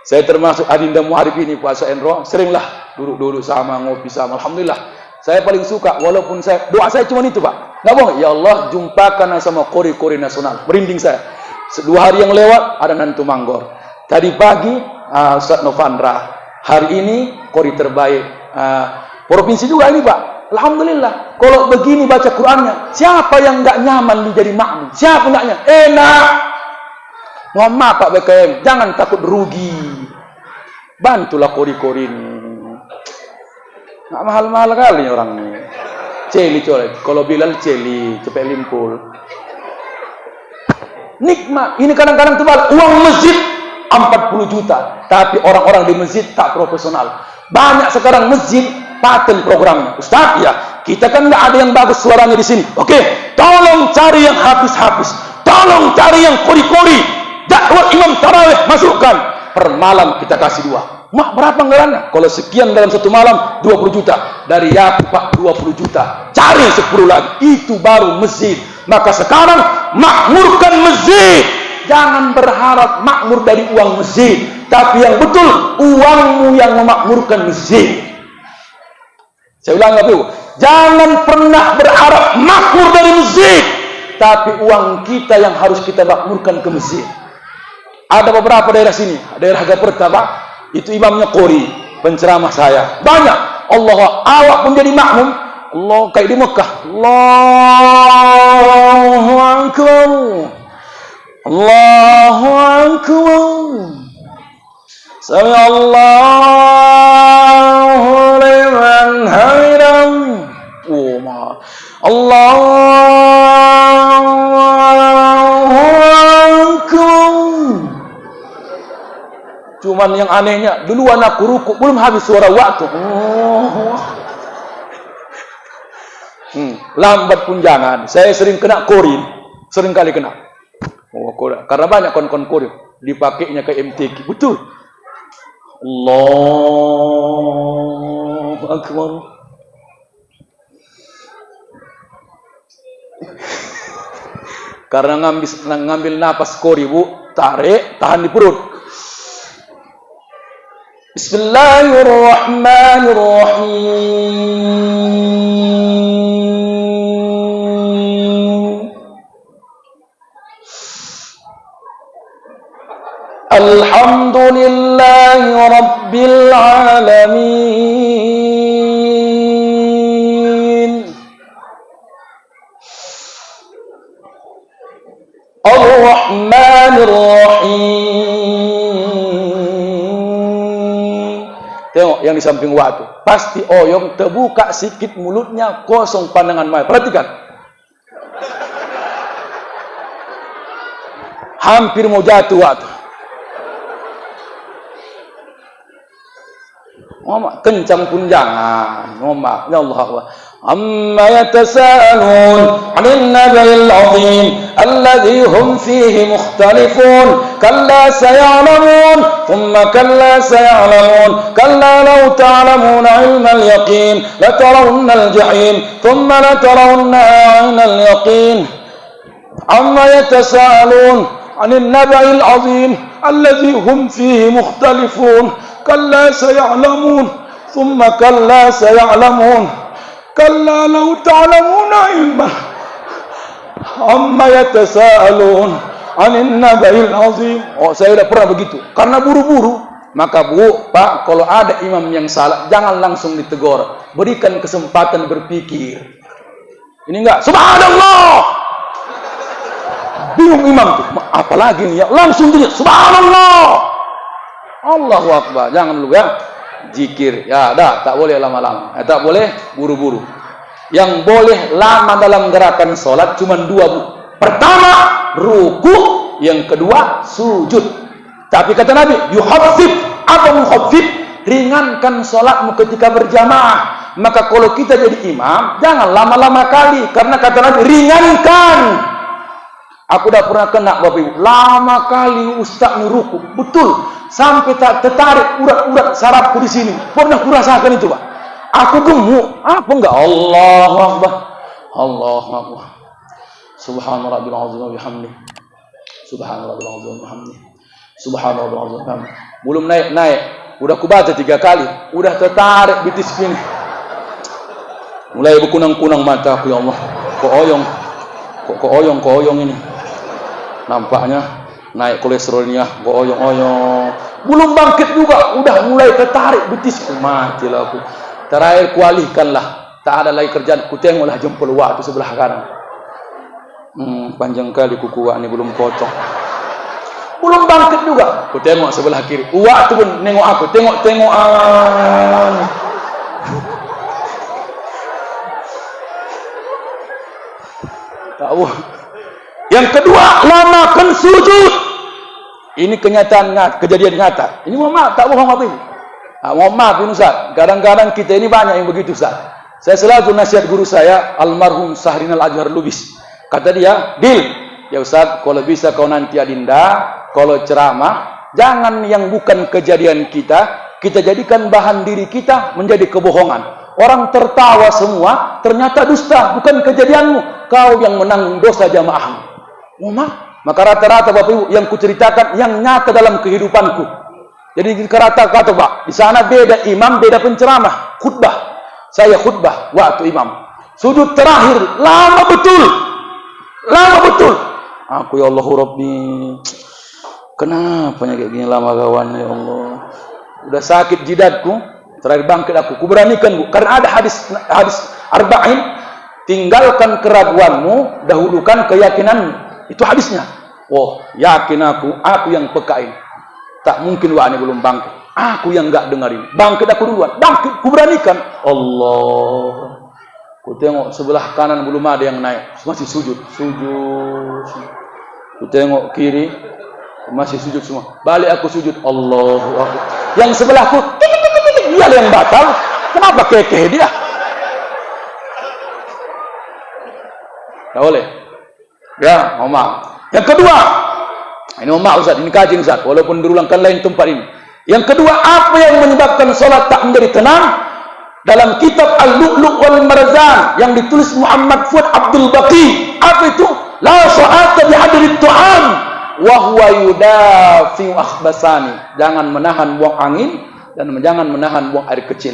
Saya termasuk adinda muharib ini puasa Enro, seringlah duduk sama, ngopi sama. Alhamdulillah, saya paling suka, walaupun doa saya cuma itu Pak. Nggak bohong, ya Allah jumpakan sama qori-qori nasional. Merinding saya. 2 hari yang lewat ada Nantu Manggor. Tadi pagi Ustaz Novandra. Hari ini qori terbaik provinsi juga ini Pak. Alhamdulillah, kalau begini baca Qurannya, siapa yang nggak nyaman menjadi makmum? Siapa enggaknya? Enak. Mohon maaf Pak BKM, jangan takut rugi. Bantulah qori-qori ini. Nggak mahal-mahal kali orang ini. Celi colek. Kalau Bilal celi, cepet limpul. Nikmat. Ini kadang-kadang tebal. Uang masjid 40 juta, tapi orang-orang di masjid tak profesional. Banyak sekarang masjid paten programnya. Ustaz, ya, kita kan nggak ada yang bagus suaranya di sini. Oke, tolong cari yang habis-habis. Tolong cari yang kori-kori. Dakwah Imam Tarawih masukkan. Per malam kita kasih 2. Mak berapa anggarannya? Kalau sekian dalam 1 malam 20 juta. Dari aku Pak 20 juta. Cari 10 lagi. Itu baru masjid. Maka sekarang makmurkan masjid. Jangan berharap makmur dari uang masjid. Tapi yang betul, uangmu yang memakmurkan masjid. Saya ulang lagi, jangan pernah berharap makmur dari masjid, tapi uang kita yang harus kita makmurkan ke masjid. Ada beberapa daerah sini, daerah Gaperta Pak, itu imamnya qori, penceramah saya. Banyak, Allah, awak pun jadi makmum. Allah kayak di Mekah. Allahu Akbar. Allahu Akbar. Sami Allahu liman hamidah. Oh ma. Allahu Akbar. Cuman yang anehnya, duluan aku rukuk belum habis suara waktu. Lambat pun jangan. Saya sering kena qori, sering kali kena. Karena banyak kon-kon qori dipakainya ke MTQ. Betul. Allahu Akbar. Karena ngambil napas kori, Bu, tarik, tahan di perut. Bismillahirrahmanirrahim. Alhamdulillahi Rabbil Alamin. Ar-Rahmanir Rahim. Tengok yang di samping waktu. Pasti oyong terbuka sikit mulutnya, kosong pandangan mata. Perhatikan. Hampir mau jatuh waktu. Ngomong kencang pun jangan. Ngomong ya Allah. Amma yatasaalun 'anil naba'il 'azim alladhi hum fihi mukhtalifun kalla saya'lamun thumma kalla saya'lamun kalla law ta'lamuna 'ilmal yaqin latarawunna al-jahim thumma latarawunna 'aynal yaqin amma yatasaalun 'anil naba'il 'azim alladhi hum fihi mukhtalifun kalla saya'lamun thumma kalla saya'lamun kalla law ta'lamuna ilma amma yatasaalun 'anil naba'il 'azim. Oh, saya sudah pernah begitu. Karena buru-buru, maka Bu, Pak, kalau ada imam yang salah, jangan langsung ditegur. Berikan kesempatan berpikir. Ini enggak, subhanallah. Bingung imam tuh, apalagi nih ya, langsung dia subhanallah. Allahu Akbar. Jangan dulu ya. Zikir. Ya, dah, tak boleh lama-lama. Tak boleh buru-buru. Yang boleh lama dalam gerakan sholat cuma dua, Bu. Pertama, ruku. Yang kedua, sujud. Tapi kata Nabi, yuhaffif atau muhaffif, ringankan sholatmu ketika berjamaah. Maka kalau kita jadi imam, jangan lama-lama kali. Karena kata Nabi, ringankan. Aku dah pernah kena, Bapak Ibu. Lama kali ustaz ni ruku. Betul. Sampai tak tertarik urat-urat sarafku di sini. Pernah kurasakan itu, Pak. Aku gemuk. Apa enggak? Allahu Akbar. Allahu Akbar. Subhana rabbil azim wa bihamdi. Subhana rabbil azim wa bihamdi. Subhana rabbil azim wa bihamdi. Belum naik. Udah kubaca 3 kali. Udah tertarik betis ini. Mulai berkunang-kunang mata aku, ya Allah. Kok oyong ini. Nampaknya naik kolesterolnya, oyong. Belum bangkit juga, udah mulai tertarik betis. Matilah aku. Terakhir kualihkanlah. Tak ada lagi kerjaan. Ku tengoklah jempol waktu sebelah kanan. Panjang kali kuku ini belum potong. Belum bangkit juga. Ku tengok sebelah kiri. Waktu pun nengok aku. Tengok-tengokan. Tahu. Yang kedua, lamakan sujud. Ini kenyataan kejadian nyata. Ini mohon maaf, tak bohong apa ini. Mohon maaf ini Ustaz. Kadang-kadang kita ini banyak yang begitu Ustaz. Saya selalu nasihat guru saya, almarhum Sahrinal Ajhar Lubis. Kata dia, Dil, ya Ustaz, kalau bisa kau nanti adinda, kalau ceramah, jangan yang bukan kejadian kita jadikan bahan diri kita menjadi kebohongan. Orang tertawa semua, ternyata dusta, bukan kejadianmu. Kau yang menanggung dosa jamaahmu. Maka rata-rata Bapak Ibu yang kuceritakan yang nyata dalam kehidupanku. Jadi rata-rata Pak, di sana beda imam, beda penceramah, khutbah. Saya khutbah waktu imam. Sujud terakhir lama betul. Aku ya Allah Rabbi. Kenapa kayak gini lama kawan ya Allah. Udah sakit jidatku, terakhir bangkit aku. Kuberanikan Bu, karena ada hadis arba'in, tinggalkan keraguanmu, dahulukan keyakinanmu. Itu hadisnya. Oh, yakin aku yang pekain. Tak mungkin wah ini belum bangkit. Aku yang enggak dengerin. Bangkit aku duluan. Bangkit, kuberanikan. Allah. Ku tengok sebelah kanan belum ada yang naik. Masih sujud. Ku tengok kiri masih sujud semua. Balik aku sujud. Allahu Akbar. Yang sebelahku, dia yang batal. Kenapa kekeh dia? Tak boleh. Ya, mohon maaf. Yang kedua, ini mohon maaf Ustaz, ini kajian Ustaz, walaupun berulangkan lain tempat ini. Yang kedua, apa yang menyebabkan sholat tak menjadi tenang? Dalam kitab Al-Lu'lu' wal Marzan yang ditulis Muhammad Fuad Abdul Baqi, apa itu? La sholata bihadrit tu'am wa huwa yudafi'u akhbasani. Jangan menahan buang angin dan jangan menahan buang air kecil.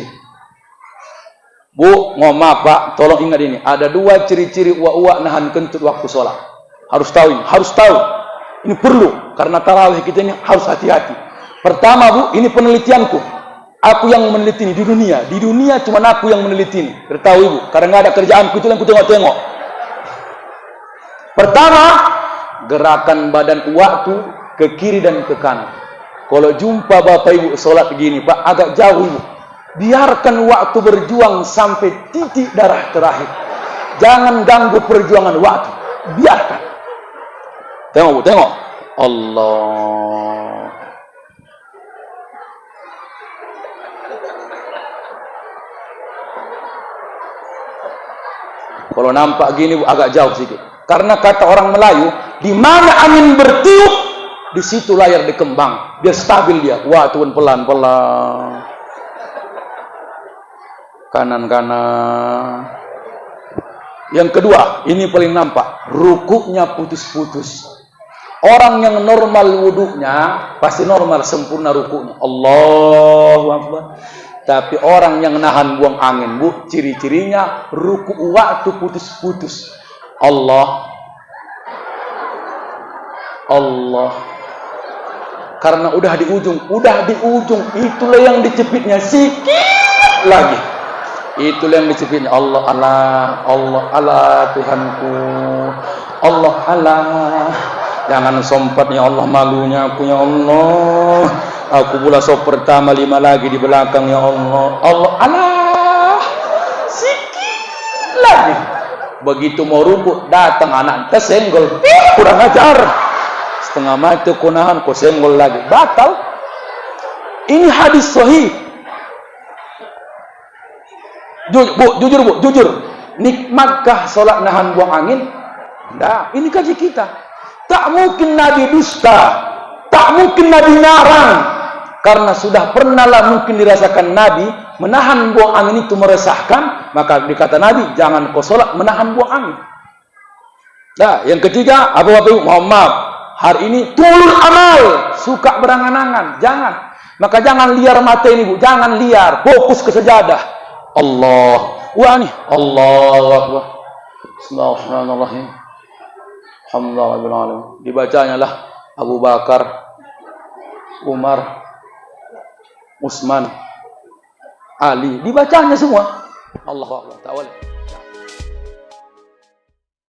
Bu, maaf Pak, tolong ingat ini. Ada dua ciri-ciri uak-uak nahan kentut waktu sholat. Harus tahu ini, harus tahu. Ini perlu, karena tarawih kita ini harus hati-hati. Pertama Bu, ini penelitianku. Aku yang meneliti ini di dunia. Di dunia cuma aku yang meneliti ini. Ketahui Bu, karena nggak ada kerjaanku, itu yang ku tengok-tengok. Pertama, gerakan badan uak tu ke kiri dan ke kanan. Kalau jumpa Bapak Ibu sholat begini, Pak, agak jauh Ibu. Biarkan waktu berjuang sampai titik darah terakhir. Jangan ganggu perjuangan waktu. Biarkan. Tengok Bu, tengok. Allah. Kalau nampak gini Bu, agak jauh sedikit. Karena kata orang Melayu, di mana angin bertiup, di situ layar dikembang. Biar stabil dia. Wah, turun pelan-pelan. Kanan-kanan. Yang kedua, ini paling nampak, rukuknya putus-putus. Orang yang normal wuduknya pasti normal, sempurna rukuknya. Allahu Akbar. Tapi orang yang nahan buang angin, Bu, ciri-cirinya rukuk waktu putus-putus. Allah. Karena udah di ujung, itulah yang dicepitnya sikit lagi. Itulah yang dicepitnya. Allah Tuhanku. Allah. Jangan sompat ya Allah, malunya aku ya Allah. Aku pula sop pertama, 5 lagi di belakang ya Allah. Allah. Sikit lagi. Begitu mau rukuk, datang anak tersenggol. Kurang ajar. Setengah mati ku nahan, ku senggol lagi. Batal. Ini hadis sahih. Jujur. Nikmatkah sholat nahan buang angin? Nah, ini kaji kita. Tak mungkin Nabi dusta. Tak mungkin Nabi ngarang. Karena sudah pernahlah mungkin dirasakan Nabi menahan buang angin itu meresahkan, maka dikata Nabi, jangan kau sholat menahan buang angin. Nah, yang ketiga, Bapak-Bapak, mohon maaf, hari ini tulul amal, suka berangan-angan, jangan. Maka jangan liar mata ini Bu, jangan liar, fokus ke sejadah. Allah, wah nih, Allahu Akbar. Bismillahirrahmanirrahim. Alhamdulillah. Dibacanya lah Abu Bakar, Umar, Utsman, Ali, dibacanya semua. Allahu Akbar.